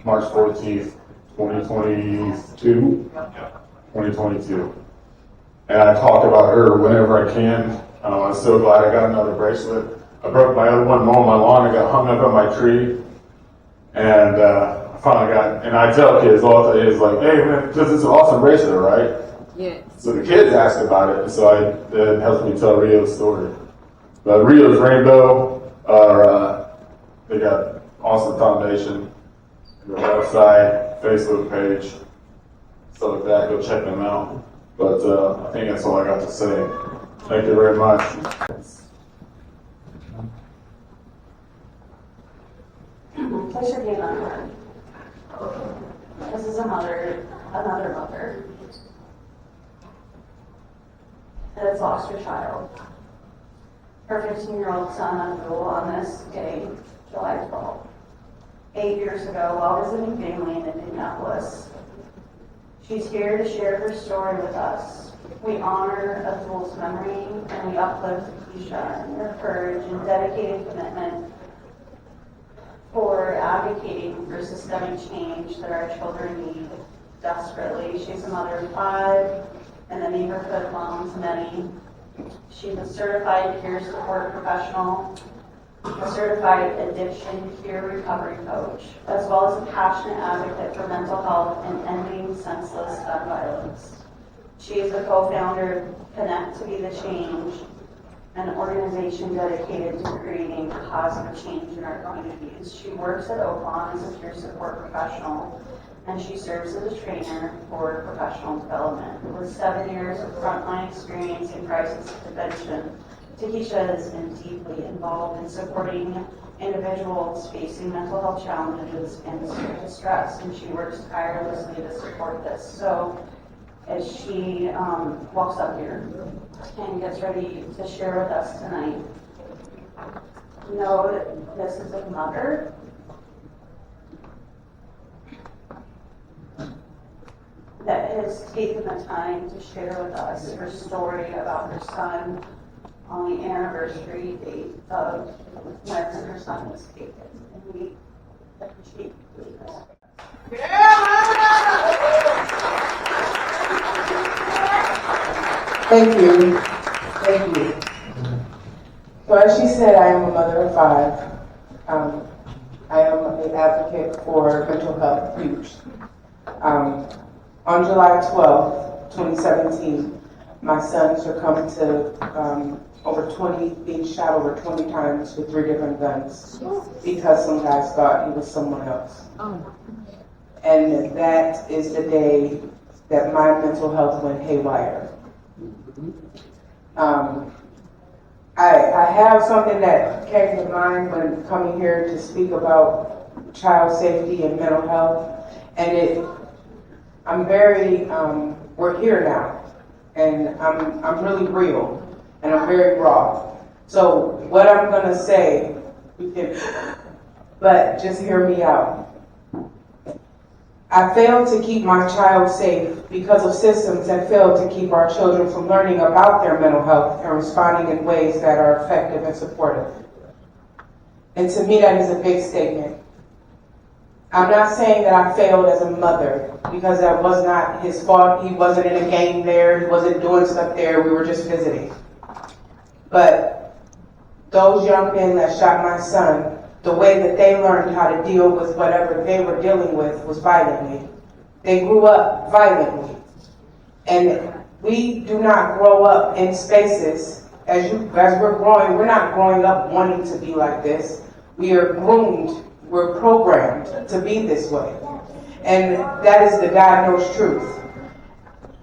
March 14th, 2022. And I talk about her whenever I can. I'm so glad I got another bracelet. I broke my other one mowing my lawn. I got hung up on my tree. And I finally and I tell kids all the time, it's like, hey man, because it's an awesome bracelet, right? Yes. So the kids asked about it, and so it helps me tell Rio's story. But Rio's Rainbow they got awesome foundation, their website, Facebook page, stuff like that. Go check them out. But I think that's all I got to say. Thank you very much. Pleasure being on her. This is another mother that has lost her child. Her 15-year-old son unrolled on this day, July 12th, 8 years ago while visiting family in Indianapolis. She's here to share her story with us. We honor Azul's memory and we uplift Keisha and her courage and dedicated commitment for advocating for systemic change that our children need desperately. She's a mother of 5 and a neighborhood mom to many. She's a certified peer support professional, a certified addiction peer recovery coach, as well as a passionate advocate for mental health and ending senseless gun violence. She is a co-founder of Connect to Be the Change, an organization dedicated to creating positive change in our communities. She works at Oakland as a peer support professional, and she serves as a trainer for professional development. With 7 years of frontline experience in crisis intervention, Takesha has been deeply involved in supporting individuals facing mental health challenges and distress, and she works tirelessly to support this. So as she walks up here and gets ready to share with us tonight, know that this is a mother that has taken the time to share with us her story about her son on the anniversary date of when her son was taken. And we appreciate you doing this. Thank you. Thank you. So as she said, I am a mother of 5. I am an advocate for mental health youth. On July 12th, 2017, my son succumbed to being shot over 20 times with 3 different guns because some guys thought he was someone else. And that is the day that my mental health went haywire. I have something that came to mind when coming here to speak about child safety and mental health, and I'm very, we're here now, and I'm really real, and I'm very raw. So what I'm gonna say, but just hear me out. I failed to keep my child safe because of systems that failed to keep our children from learning about their mental health and responding in ways that are effective and supportive. And to me, that is a big statement. I'm not saying that I failed as a mother, because that was not his fault. He wasn't in a game there. He wasn't doing stuff there. We were just visiting. But those young men that shot my son, the way that they learned how to deal with whatever they were dealing with was violently. They grew up violently. And we do not grow up in spaces, as we're growing, we're not growing up wanting to be like this. We are groomed, we're programmed to be this way. And that is the God knows truth.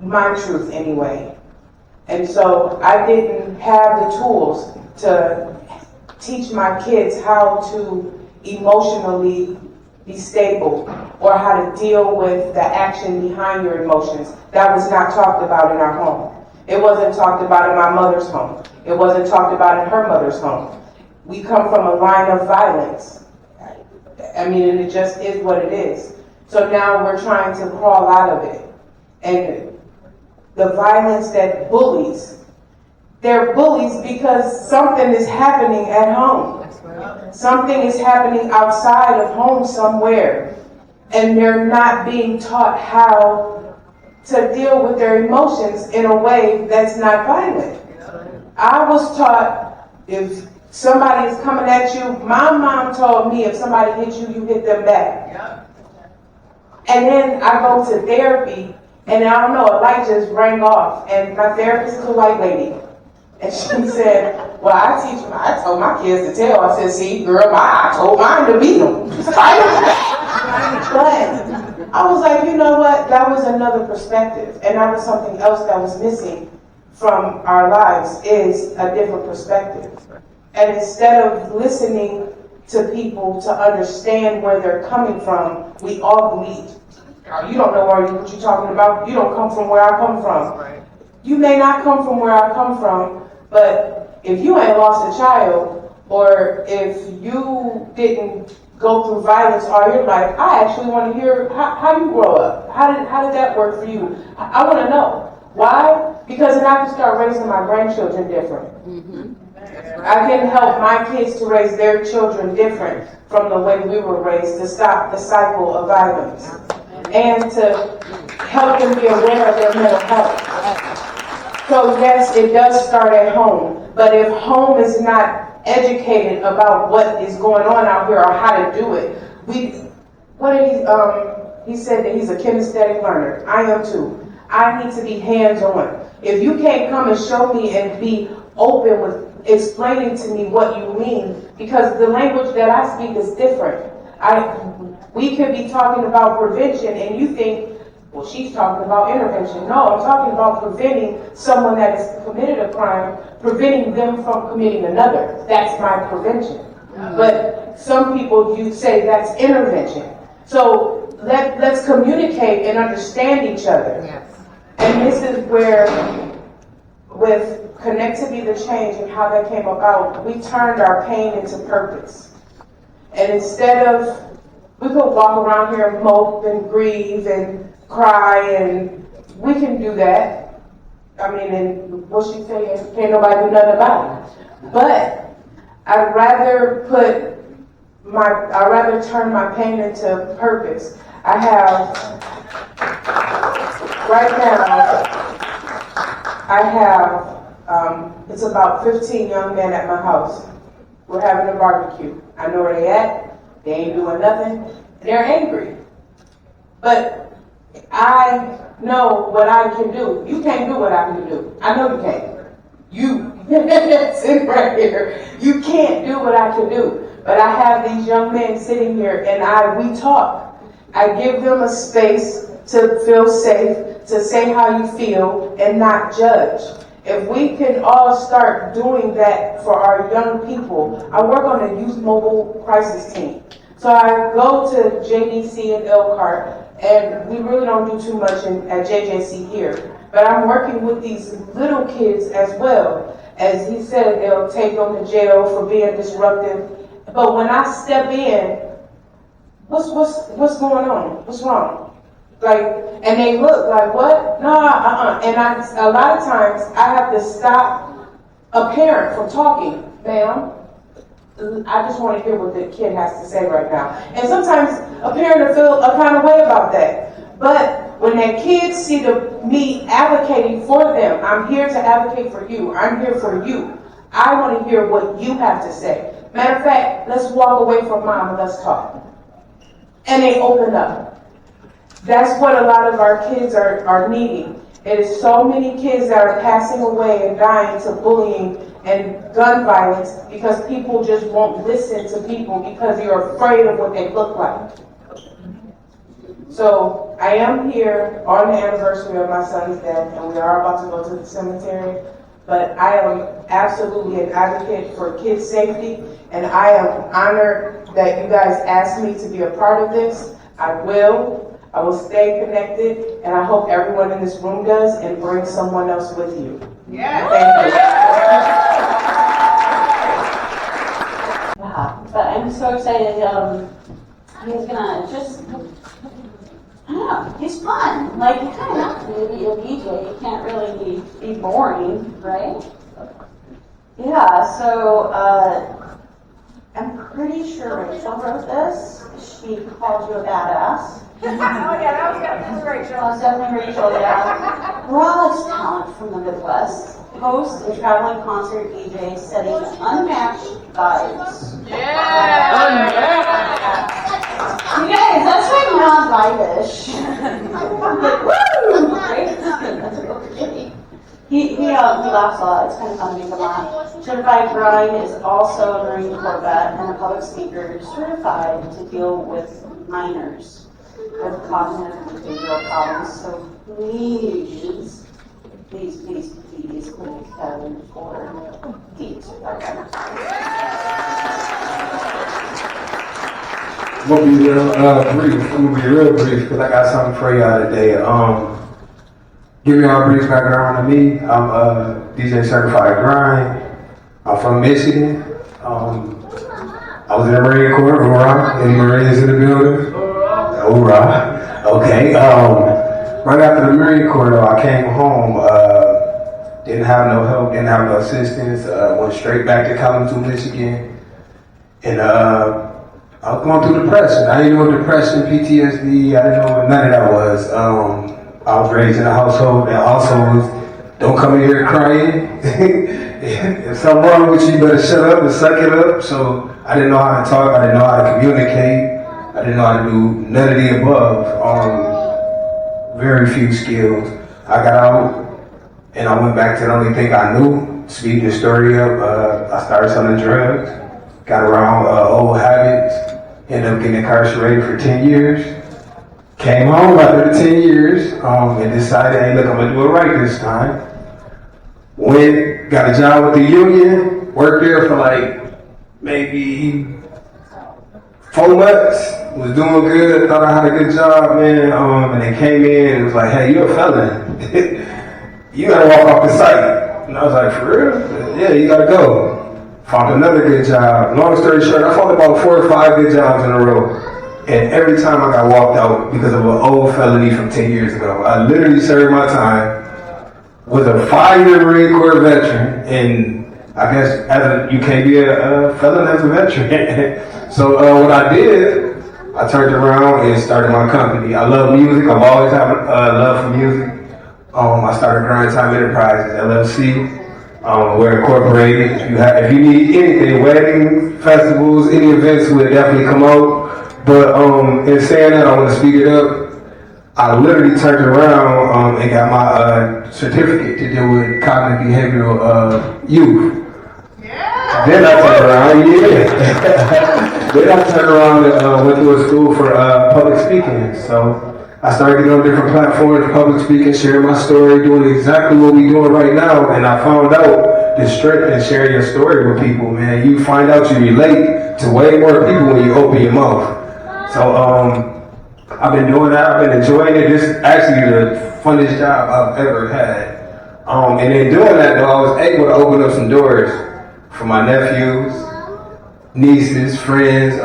My truth anyway. And so I didn't have the tools to teach my kids how to emotionally be stable or how to deal with the action behind your emotions. That was not talked about in our home. It wasn't talked about in my mother's home. It wasn't talked about in her mother's home. We come from a line of violence. I mean, and it just is what it is. So now we're trying to crawl out of it. And the violence that bullies, they're bullies because something is happening at home. Something is happening outside of home somewhere. And they're not being taught how to deal with their emotions in a way that's not violent. I was taught if somebody is coming at you, my mom told me if somebody hits you, you hit them back. And then I go to therapy, and I don't know, a light just rang off. And my therapist is a white lady. And she said, well, I told my kids to tell. I said, see, girl, I told mine to beat them. But I was like, you know what? That was another perspective. And that was something else that was missing from our lives, is a different perspective. And instead of listening to people to understand where they're coming from, we all bleed. You don't know what you're talking about. You don't come from where I come from. You may not come from where I come from, but if you ain't lost a child, or if you didn't go through violence all your life, I actually want to hear how you grow up. How did that work for you? I want to know. Why? Because then I can start raising my grandchildren different. I can help my kids to raise their children different from the way we were raised, to stop the cycle of violence and to help them be aware of their mental health. So yes, it does start at home, but if home is not educated about what is going on out here or how to do it, he said that he's a kinesthetic learner. I am too. I need to be hands-on. If you can't come and show me and be open with explaining to me what you mean, because the language that I speak is different. We could be talking about prevention and you think, well, she's talking about intervention. No, I'm talking about preventing someone that has committed a crime, preventing them from committing another. That's my prevention. But some people, you say that's intervention. So let's communicate and understand each other. Yes. And this is where, with Connectivity to Change and how that came about, we turned our pain into purpose. And instead of, we could walk around here and mope and grieve and cry, and we can do that. I mean, and what she saying, can't nobody do nothing about it. But I'd rather turn my pain into purpose. I have, right now, it's about 15 young men at my house. We're having a barbecue. I know where they at. They ain't doing nothing. They're angry. But I know what I can do. You can't do what I can do. I know you can't. Sit right here. You can't do what I can do. But I have these young men sitting here and we talk. I give them a space to feel safe, to say how you feel and not judge. If we can all start doing that for our young people, I work on a youth mobile crisis team. So I go to JDC in Elkhart, and we really don't do too much at JJC here. But I'm working with these little kids as well. As he said, they'll take them to jail for being disruptive. But when I step in, what's going on? What's wrong? Like, and they look like, what? No, And a lot of times I have to stop a parent from talking. Ma'am, I just want to hear what the kid has to say right now. And sometimes a parent will feel a kind of way about that. But when that kid see me advocating for them, I'm here to advocate for you. I'm here for you. I want to hear what you have to say. Matter of fact, let's walk away from mom and let's talk. And they open up. That's what a lot of our kids are needing. It is so many kids that are passing away and dying to bullying and gun violence because people just won't listen to people because you're afraid of what they look like. So I am here on the anniversary of my son's death, and we are about to go to the cemetery. But I am absolutely an advocate for kids' safety, and I am honored that you guys asked me to be a part of this. I will stay connected, and I hope everyone in this room does, and bring someone else with you. Yeah. Thank you. Yeah, but I'm so excited. He's gonna just, I don't know, he's fun. Like, you kind of have to be a DJ. You can't really be boring, right? Yeah, so I'm pretty sure Rachel wrote this. She called you a badass. Oh yeah, that was Rachel. Oh, it's definitely Rachel, yeah. Raw's talent from the Midwest. Host and traveling concert DJ setting unmatched vibes. Yeah. You guys, that's like not vibe-ish. I'm like, woo! Right? That's okay. He laughs a lot. It's kind of fun to make him laugh. Certified grind is also a Marine Corps vet and a public speaker certified to deal with minors with cognitive and behavioral problems. So please Kevin for Pete. Okay. I'm gonna be real brief because I got something for y'all today. Give y'all a brief background on me. I'm a DJ certified grind. I'm from Michigan. I was in the Marine Corps. Hoorah! Any Marines in the building? Hoorah! Okay. Right after the Marine Corps, though, I came home. Didn't have no help. Didn't have no assistance. Went straight back to Kalamazoo, Michigan, and I was going through depression. I didn't know what depression, PTSD. I didn't know what none of that was. I was raised in a household that also was, don't come in here crying. If something wrong with you, you better shut up and suck it up. So I didn't know how to talk. I didn't know how to communicate. I didn't know how to do none of the above. Very few skills. I got out and I went back to the only thing I knew. Speeding the story up, I started selling drugs. Got around old habits. Ended up getting incarcerated for 10 years. Came home after the 10 years and decided, hey, look, I'm going to do it right this time. Went, got a job with the union, worked there for like maybe 4 months. Was doing good, thought I had a good job, man. And they came in and was like, hey, you're a felon. You got to walk off the site. And I was like, for real? Yeah, you got to go. Found another good job. Long story short, I found about 4 or 5 good jobs in a row. And every time I got walked out because of an old felony from 10 years ago. I literally served my time, was a 5-year Marine Corps veteran, and I guess you can't be a felon as a veteran. So what I did, I turned around and started my company. I love music. I've always had a love for music. I started Grind Time Enterprises, LLC. We're incorporated. If you need anything, weddings, festivals, any events, we'll definitely come out. But in saying that, I want to speed it up. I literally turned around and got my certificate to deal with cognitive behavioral youth. Yeah. Then I turned around, Then I turned around and went to a school for public speaking. So I started getting on different platforms, public speaking, sharing my story, doing exactly what we're doing right now. And I found out the strength in sharing your story with people, man. You find out you relate to way more people when you open your mouth. So I've been doing that. I've been enjoying it. This is actually the funnest job I've ever had. And in doing that, though, I was able to open up some doors for my nephews, nieces, friends.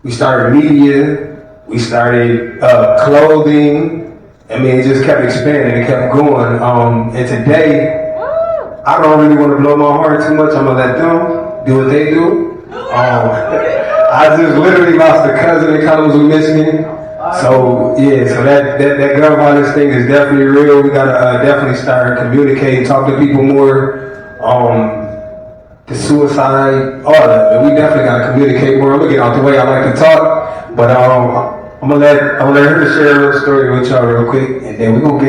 We started media. We started clothing. I mean, it just kept expanding. It kept going. And today, I don't really want to blow my horn too much. I'm going to let them do what they do. I just literally lost a cousin in Kalamazoo, Michigan. So, yeah, so that gun violence thing is definitely real. We got to definitely start communicating, talk to people more. The suicide, all that. We definitely got to communicate more. I'm going to get out the way. I like to talk. But I'm gonna let her share her story with y'all real quick, and then we gonna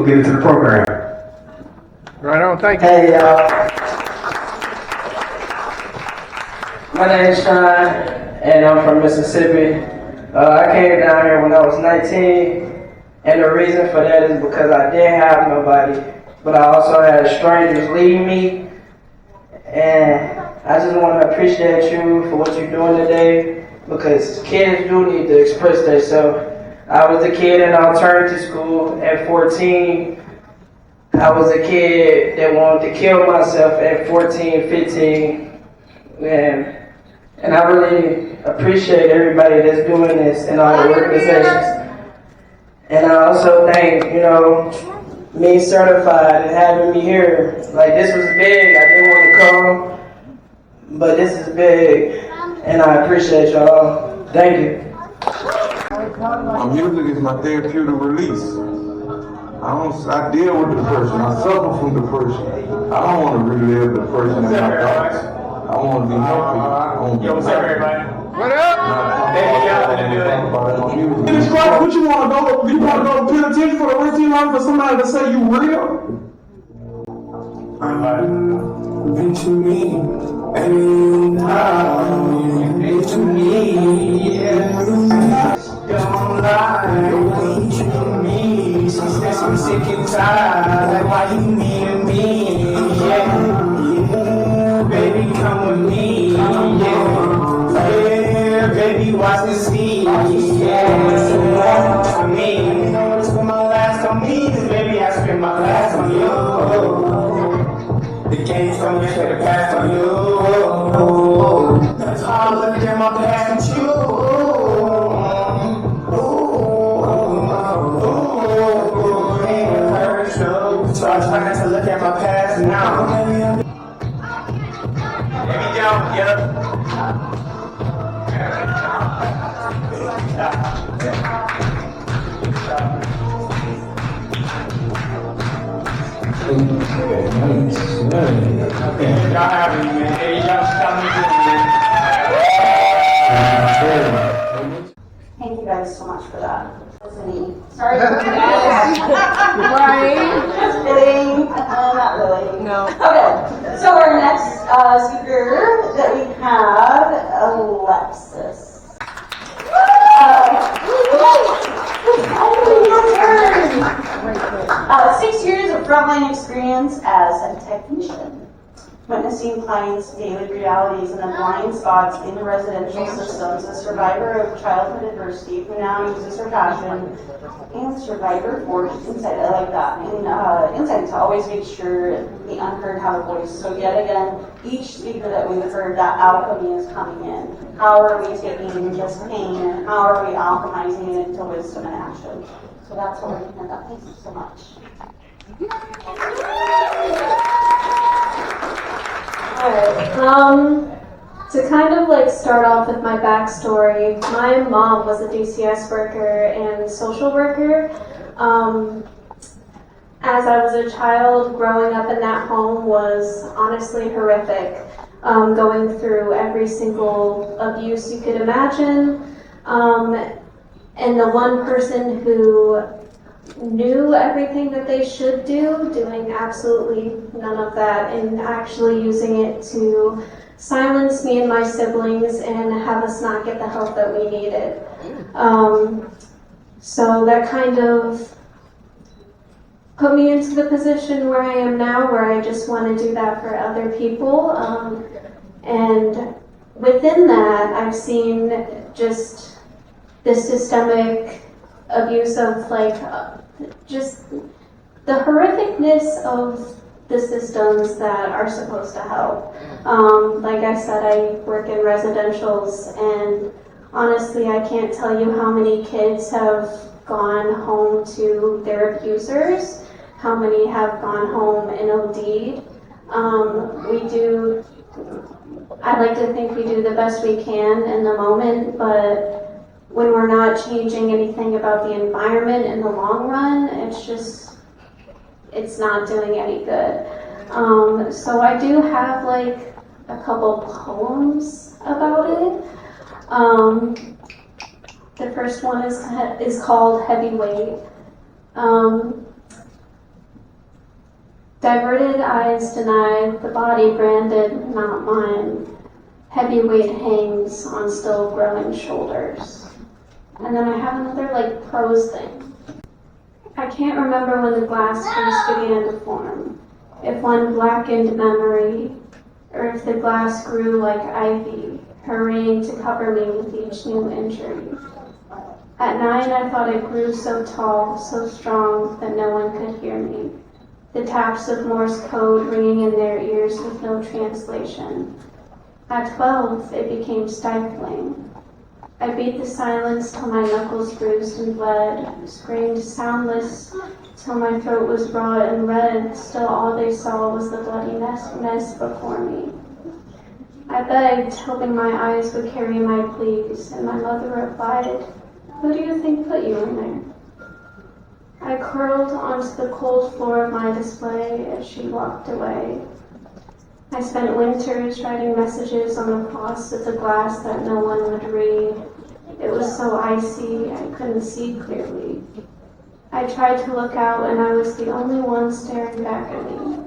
get into the program. Right on, thank you. Hey y'all, my name is Sean, and I'm from Mississippi. I came down here when I was 19, and the reason for that is because I didn't have nobody, but I also had strangers leading me, and I just want to appreciate you for what you're doing today. Because kids do need to express themselves. I was a kid in alternative school at 14. I was a kid that wanted to kill myself at 14, 15. And I really appreciate everybody that's doing this and all the organizations. And I also thank, me certified and having me here. Like, this was big. I didn't want to come, but this is big. And I appreciate y'all. Thank you. My music is my therapeutic release. I deal with depression. I suffer from depression. I don't want to relive depression in my thoughts. I want to be happy. Yo, what's up, everybody? What up? What you want to go? You want to go to penitentiary for the rest of your life for somebody to say you real? Into me, baby, you know, into me, yeah. Don't lie, into me. She says I'm sick and tired, like why you needing me, yeah. Baby, come with me, yeah. Baby, watch the sea, yeah. For me, you know this was my last on me, baby, I spent my last on you. The game's gonna get the pass on you. That's all I look at my past on you. It hurts, no. So I'm trying to look at my past now. There we go, yeah. Thank you guys so much for that. Listening. Sorry. Right. Just kidding. Not really. No. Okay. So our next speaker that we have, Alexis. I 6 years of frontline experience as a technician, witnessing clients' daily realities and the blind spots in the residential systems, a survivor of childhood adversity who now uses her passion and survivor forged insight. I like that. And insight to always make sure the unheard have a voice. So yet again, each speaker that we've heard, that alchemy is coming in. How are we taking this pain and how are we alchemizing it into wisdom and action? So that's what we're looking at. Thank you so much. Alright, to kind of like start off with my backstory, my mom was a DCS worker and social worker. As I was a child, growing up in that home was honestly horrific. Going through every single abuse you could imagine. And the one person who knew everything that they should do, doing absolutely none of that, and actually using it to silence me and my siblings and have us not get the help that we needed. So that kind of put me into the position where I am now, where I just want to do that for other people. And within that, I've seen just the systemic abuse of just the horrificness of the systems that are supposed to help. Like I said, I work in residentials, and honestly, I can't tell you how many kids have gone home to their abusers, how many have gone home and OD'd. I like to think we do the best we can in the moment, but when we're not changing anything about the environment in the long run, it's not doing any good. So I do have like a couple poems about it. The first one is called Heavyweight. Diverted eyes denied, the body branded, not mine. Heavyweight hangs on still growing shoulders. And then I have another like prose thing. I can't remember when the glass first began to form, if one blackened memory, or if the glass grew like ivy, hurrying to cover me with each new injury. At 9, I thought it grew so tall, so strong, that no one could hear me. The taps of Morse code ringing in their ears with no translation. At 12, it became stifling. I beat the silence till my knuckles bruised and bled, screamed soundless till my throat was raw and red. Still all they saw was the bloody mess before me. I begged, hoping my eyes would carry my pleas, and my mother replied, "Who do you think put you in there?" I curled onto the cold floor of my display as she walked away. I spent winters writing messages on the frosted of glass that no one would read. It was so icy, I couldn't see clearly. I tried to look out, and I was the only one staring back at me.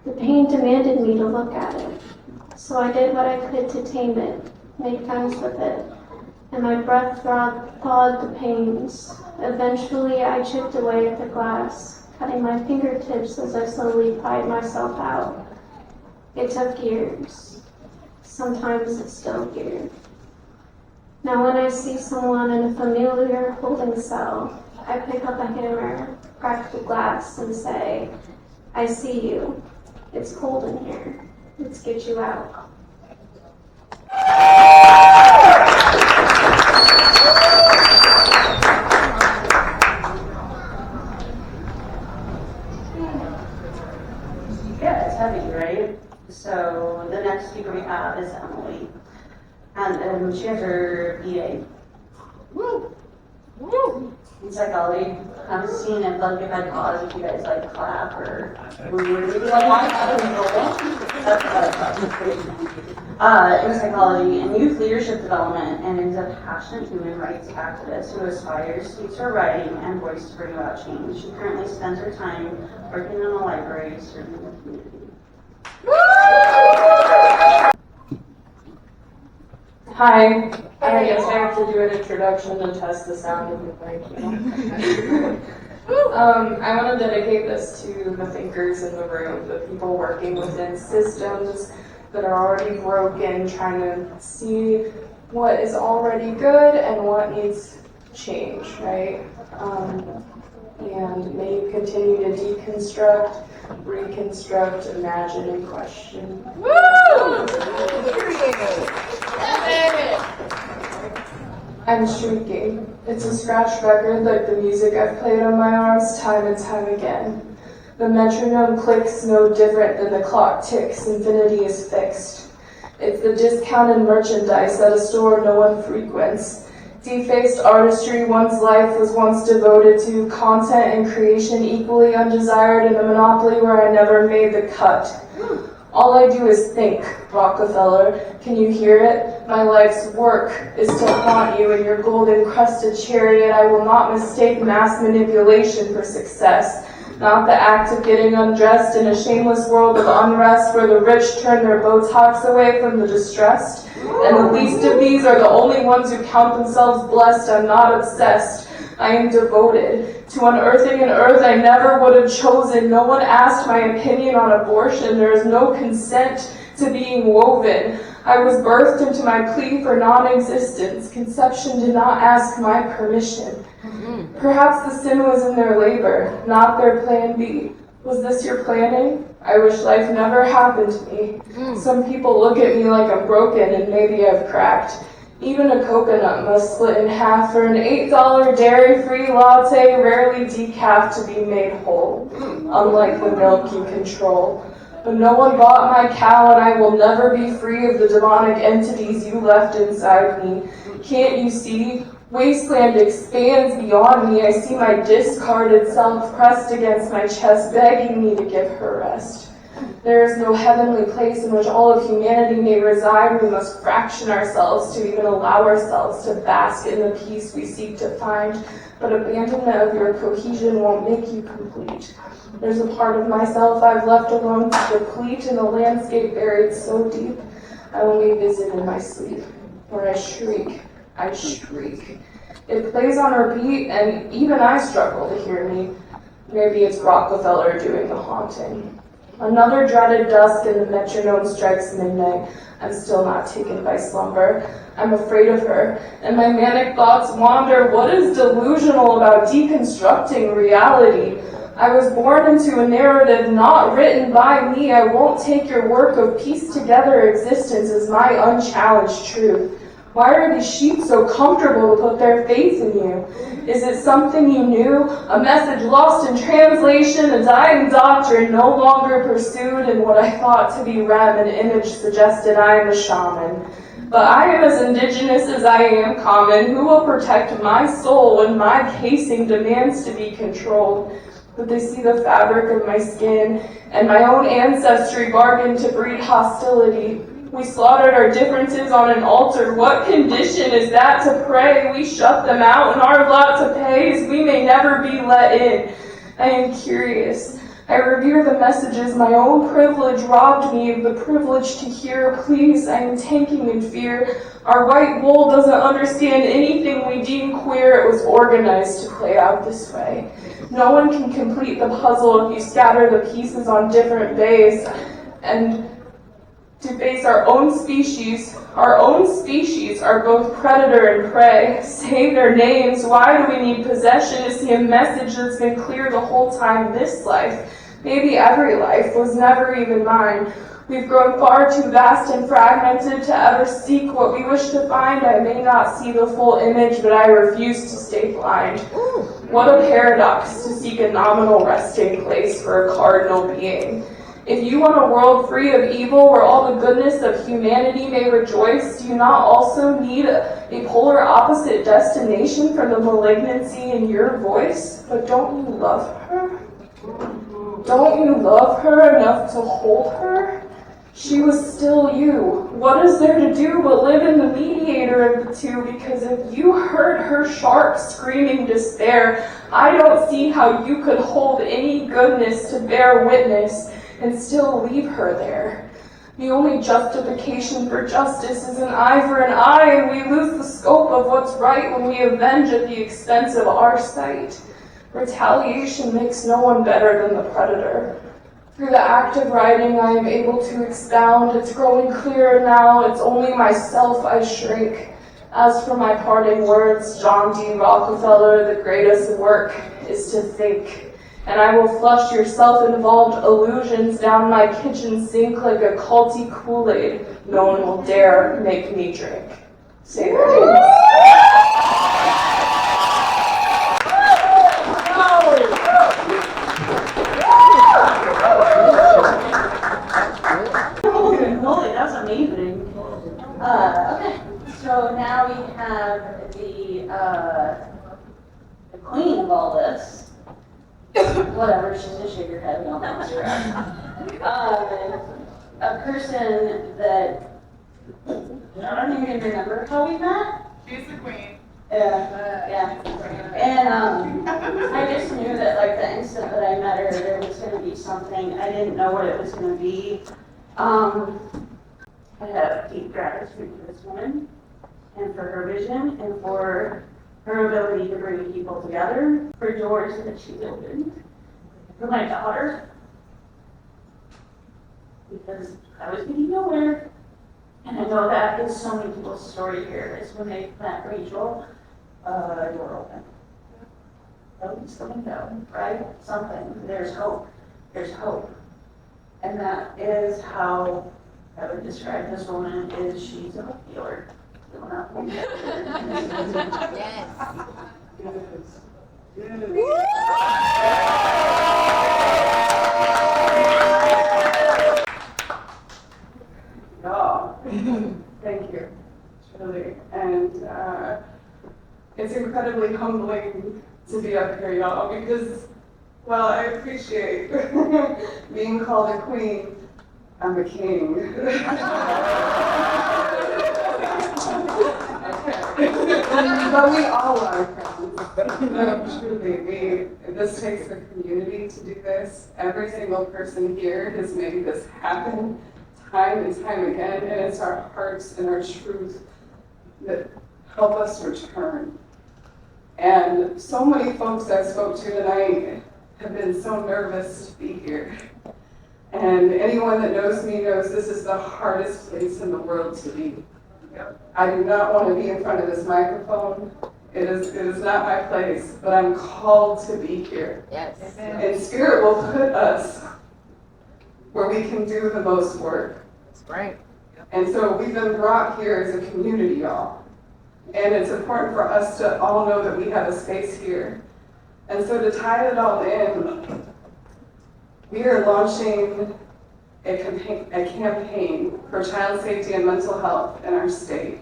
The pain demanded me to look at it, so I did what I could to tame it, make friends with it, and my breath thawed the pains. Eventually, I chipped away at the glass, cutting my fingertips as I slowly pried myself out. It took years. Sometimes it's still here. Now when I see someone in a familiar holding cell, I pick up a hammer, crack the glass, and say, "I see you. It's cold in here. Let's get you out." Yeah, it's heavy, right? So the next speaker we have is Emily. And she has her BA. Woo! Woo! In psychology. I'm just seeing if like if I pause, if you guys like clap or maybe like that's in psychology and youth leadership development, and is a passionate human rights activist who aspires to use her writing and voice to bring about change. She currently spends her time working in a library serving the community. Hi. I guess I have to do an introduction to test the sound of the mic. I want to dedicate this to the thinkers in the room, the people working within systems that are already broken, trying to see what is already good and what needs change, right? And may you continue to deconstruct, reconstruct, imagine, and question. Woo! I'm shrieking. It's a scratched record like the music I've played on my arms time and time again. The metronome clicks no different than the clock ticks, infinity is fixed. It's the discounted merchandise at a store no one frequents. Defaced artistry one's life was once devoted to, content and creation equally undesired in a monopoly where I never made the cut. All I do is think, Rockefeller. Can you hear it? My life's work is to haunt you in your gold-encrusted chariot. I will not mistake mass manipulation for success. Not the act of getting undressed in a shameless world of unrest where the rich turn their Botox away from the distressed. And the least of these are the only ones who count themselves blessed. I'm not obsessed. I am devoted to unearthing an earth I never would have chosen. No one asked my opinion on abortion. There is no consent to being woven. I was birthed into my plea for non-existence. Conception did not ask my permission. Perhaps the sin was in their labor, not their plan B. Was this your planning? I wish life never happened to me. Some people look at me like I'm broken and maybe I've cracked. Even a coconut must split in half for an $8 dairy-free latte, rarely decaf to be made whole, unlike the milk you control. But no one bought my cow, and I will never be free of the demonic entities you left inside me. Can't you see? Wasteland expands beyond me. I see my discarded self pressed against my chest, begging me to give her rest. There is no heavenly place in which all of humanity may reside. We must fraction ourselves to even allow ourselves to bask in the peace we seek to find. But abandonment of your cohesion won't make you complete. There's a part of myself I've left alone to deplete in a landscape buried so deep. I only visit in my sleep, where I shriek. I shriek. It plays on repeat, and even I struggle to hear me. Maybe it's Rockefeller doing the haunting. Another dreaded dusk and the metronome strikes midnight. I'm still not taken by slumber. I'm afraid of her, and my manic thoughts wander. What is delusional about deconstructing reality? I was born into a narrative not written by me. I won't take your work of piece together existence as my unchallenged truth. Why are these sheep so comfortable to put their faith in you? Is it something you knew? A message lost in translation, a dying doctrine no longer pursued, and what I thought to be REM, an image suggested I am a shaman. But I am as indigenous as I am common. Who will protect my soul when my casing demands to be controlled? But they see the fabric of my skin, and my own ancestry bargained to breed hostility. We slaughtered our differences on an altar. What condition is that to pray? We shut them out, and our lot to pay is we may never be let in. I am curious. I revere the messages my own privilege robbed me of the privilege to hear. Please, I am tanking in fear. Our white wool doesn't understand anything we deem queer. It was organized to play out this way. No one can complete the puzzle if you scatter the pieces on different bays. And to face our own species are both predator and prey. Say their names. Why do we need possession to see a message that's been clear the whole time? This life, maybe every life, was never even mine. We've grown far too vast and fragmented to ever seek what we wish to find. I may not see the full image, but I refuse to stay blind. What a paradox to seek a nominal resting place for a cardinal being. If you want a world free of evil where all the goodness of humanity may rejoice, do you not also need a polar opposite destination for the malignancy in your voice? But don't you love her? Don't you love her enough to hold her? She was still you. What is there to do but live in the mediator of the two? Because if you heard her sharp screaming despair, I don't see how you could hold any goodness to bear witness and still leave her there. The only justification for justice is an eye for an eye, and we lose the scope of what's right when we avenge at the expense of our sight. Retaliation makes no one better than the predator. Through the act of writing, I am able to expound. It's growing clearer now. It's only myself I shrink. As for my parting words, John D. Rockefeller, the greatest work is to think. And I will flush your self-involved illusions down my kitchen sink like a culty Kool-Aid. No one will dare make me drink. Say their names. Holy, that was amazing. Okay, so now we have the queen of all this. Whatever, she's just shake her head. No, that was a person that I don't even remember how we met. She's the queen. Yeah. And I just knew that like the instant that I met her, there was going to be something. I didn't know what it was going to be. I have deep gratitude for this woman and for her vision and for her ability to bring people together, for doors that she's opened, for my daughter, because I was getting nowhere. And I know that is so many people's story here, is when they met Rachel, a door open. Opens the window, right? Something, there's hope, there's hope. And that is how I would describe this woman, is she's a hope healer. Thank you, truly. And it's incredibly humbling to be up here, y'all, because while I appreciate being called a queen, I'm a king. But we all are friends. Truly, this takes a community to do this. Every single person here has made this happen time and time again, and it's our hearts and our truth that help us return. And so many folks I spoke to tonight have been so nervous to be here. And anyone that knows me knows this is the hardest place in the world to be. I do not want to be in front of this microphone. It is not my place, but I'm called to be here. Yes. And Spirit will put us where we can do the most work. That's right. And so we've been brought here as a community, y'all. And it's important for us to all know that we have a space here. And so to tie it all in, we are launching a campaign for child safety and mental health in our state.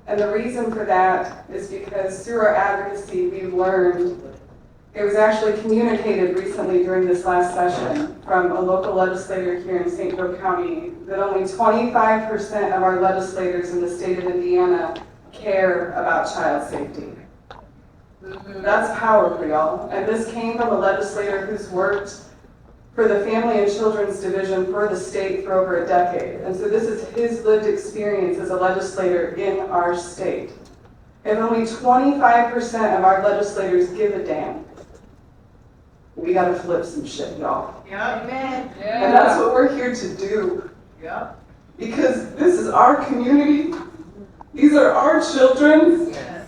And the reason for that is because through our advocacy, we've learned, it was actually communicated recently during this last session from a local legislator here in St. Joe County, that only 25% of our legislators in the state of Indiana care about child safety. That's powerful, y'all. And this came from a legislator who's worked for the Family and Children's Division for the state for over a decade. And so this is his lived experience as a legislator in our state. If only 25% of our legislators give a damn, we gotta flip some shit, y'all. Yeah. Amen. And that's what we're here to do. Yeah. Because this is our community. These are our children. Yes.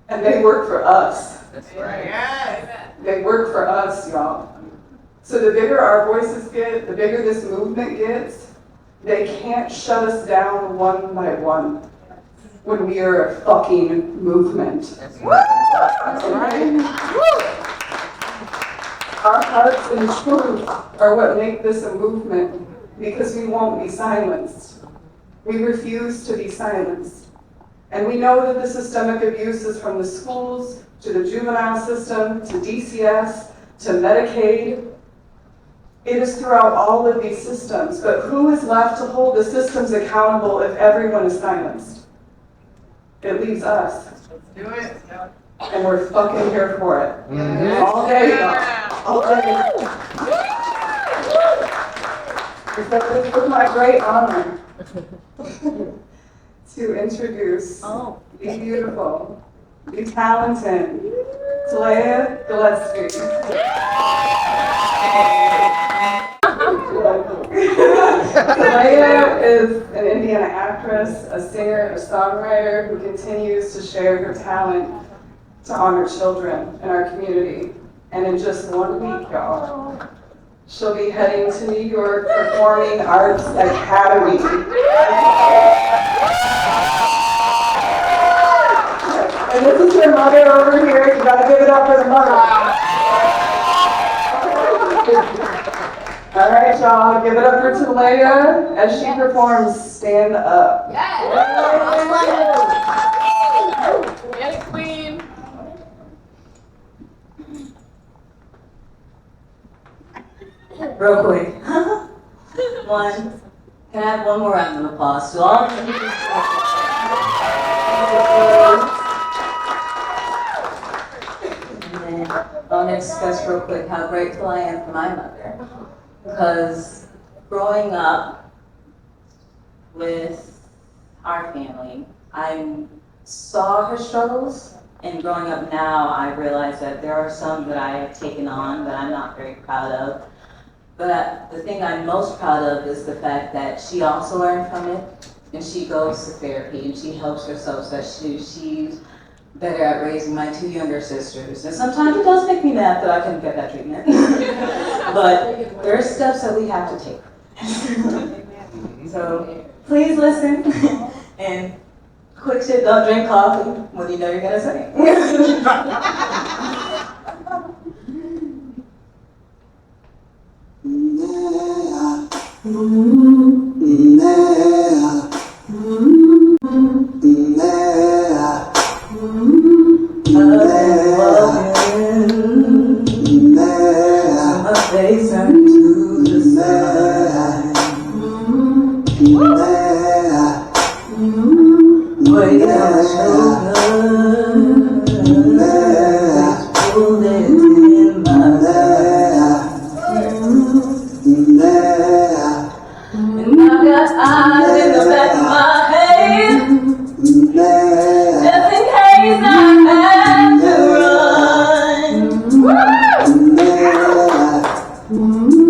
And they work for us. That's right. Yes. They work for us, y'all. So the bigger our voices get, the bigger this movement gets, they can't shut us down one by one when we are a fucking movement. That's right. That's right. Our hearts and truth are what make this a movement, because we won't be silenced. We refuse to be silenced. And we know that the systemic abuse is from the schools, to the juvenile system, to DCS, to Medicaid. It is throughout all of these systems, but who is left to hold the systems accountable if everyone is silenced? It leaves us. Let's do it. And we're fucking here for it. All day, all day. It was my great honor to introduce the beautiful, the talented Talia Gillespie. Talia is an Indiana actress, a singer, a songwriter who continues to share her talent to honor children in our community. And in just 1 week, y'all, she'll be heading to New York Performing Arts Academy. And this is her mother over here. You gotta give it up for the mother. All right, y'all, give it up for Talia as she performs Stand Up. Yes. Get it, queen. Real quick. One. Can I have one more round of applause to all of you? And then I'll discuss real quick how grateful I am for my mother. Because growing up with our family, I saw her struggles, And growing up now, I realize that there are some that I have taken on that I'm not very proud of. But the thing I'm most proud of is the fact that she also learned from it, and she goes to therapy, and she helps herself so that she's better at raising my 2 younger sisters. And sometimes it does make me mad that I couldn't get that treatment. But there are steps that we have to take. So please listen, and quick shit, don't drink coffee when you know you're gonna sing. My face turned to the side. Weight on my shoulders, pulled it in my life. And I've got eyes in the back of my head, just in case I have to run. Woo!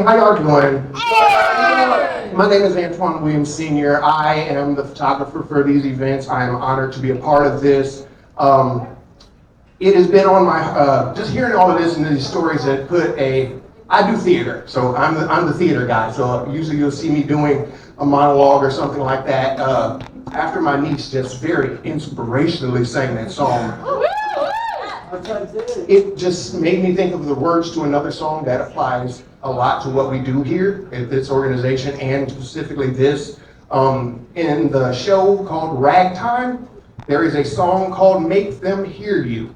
how y'all doing? My name is Antoine Williams Sr. I am the photographer for these events. I am honored to be a part of this. It has been on my, just hearing all of this and these stories that I do theater, so I'm the theater guy. So usually you'll see me doing a monologue or something like that. After my niece just very inspirationally sang that song, it just made me think of the words to another song that applies a lot to what we do here at this organization, and specifically this. In the show called Ragtime, there is a song called Make Them Hear You.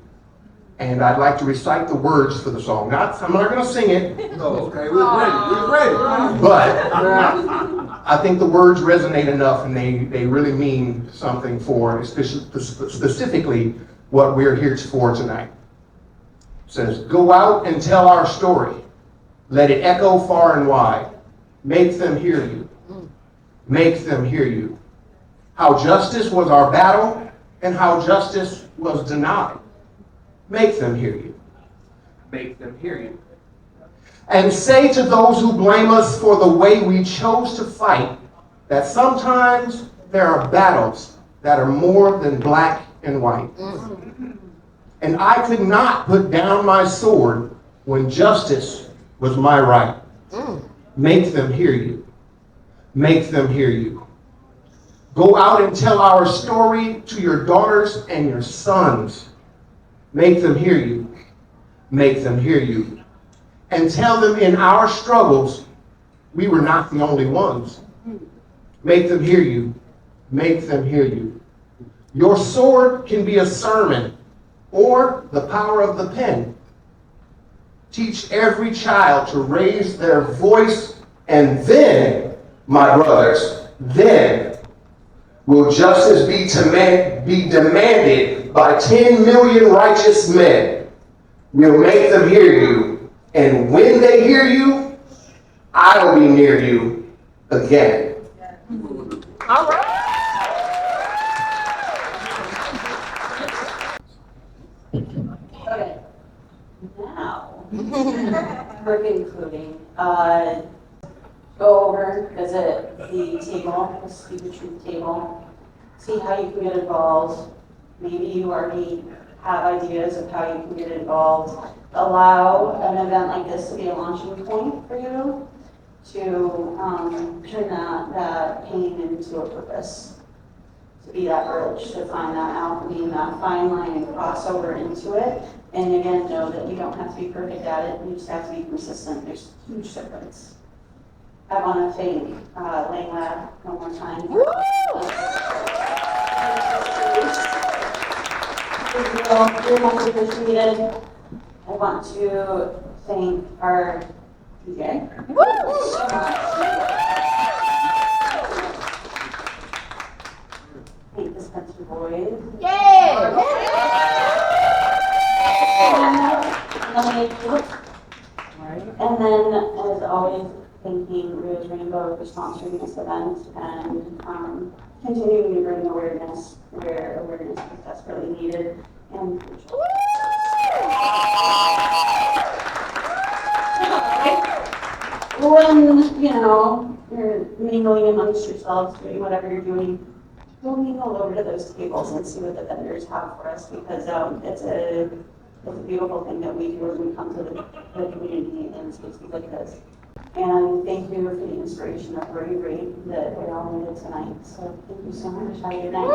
And I'd like to recite the words for the song. I'm not going to sing it. Oh, okay, we're ready. But I think the words resonate enough, and they really mean something for specifically what we're here for tonight. It says, go out and tell our story. Let it echo far and wide. Make them hear you. Make them hear you. How justice was our battle and how justice was denied. Make them hear you. Make them hear you. And say to those who blame us for the way we chose to fight that sometimes there are battles that are more than black and white. And I could not put down my sword when justice was my right. Make them hear you. Make them hear you. Go out and tell our story to your daughters and your sons. Make them hear you. Make them hear you. And tell them in our struggles, we were not the only ones. Make them hear you. Make them hear you. Your sword can be a sermon or the power of the pen. Teach every child to raise their voice, and then, my brothers, then will justice be demanded by 10 million righteous men. We'll make them hear you, and when they hear you, I'll be near you again. All right. Okay. Now, we're concluding. Go over, visit the table, the Speak the Truth table. See how you can get involved. Maybe you already have ideas of how you can get involved. Allow an event like this to be a launching point for you to turn that pain into a purpose. To be that bridge, to find that alchemy, that fine line, and cross over into it. And again, know that you don't have to be perfect at it, you just have to be consistent. There's a huge difference. I want to thank LangLab one more time. You're much appreciated. I want to thank our DJ. So much. Thank the Spencer Boys. And then, as always, thanking Rio's Rainbow for sponsoring this event and continuing to bring awareness where awareness is desperately needed. And when, you're mingling amongst yourselves, doing whatever you're doing, go mingle over to those tables and see what the vendors have for us, because it's a beautiful thing that we do when we come to the community in spaces like this. And thank you for the inspiration of bravery that we all needed tonight. So thank you so much. Have a good night.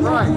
Right.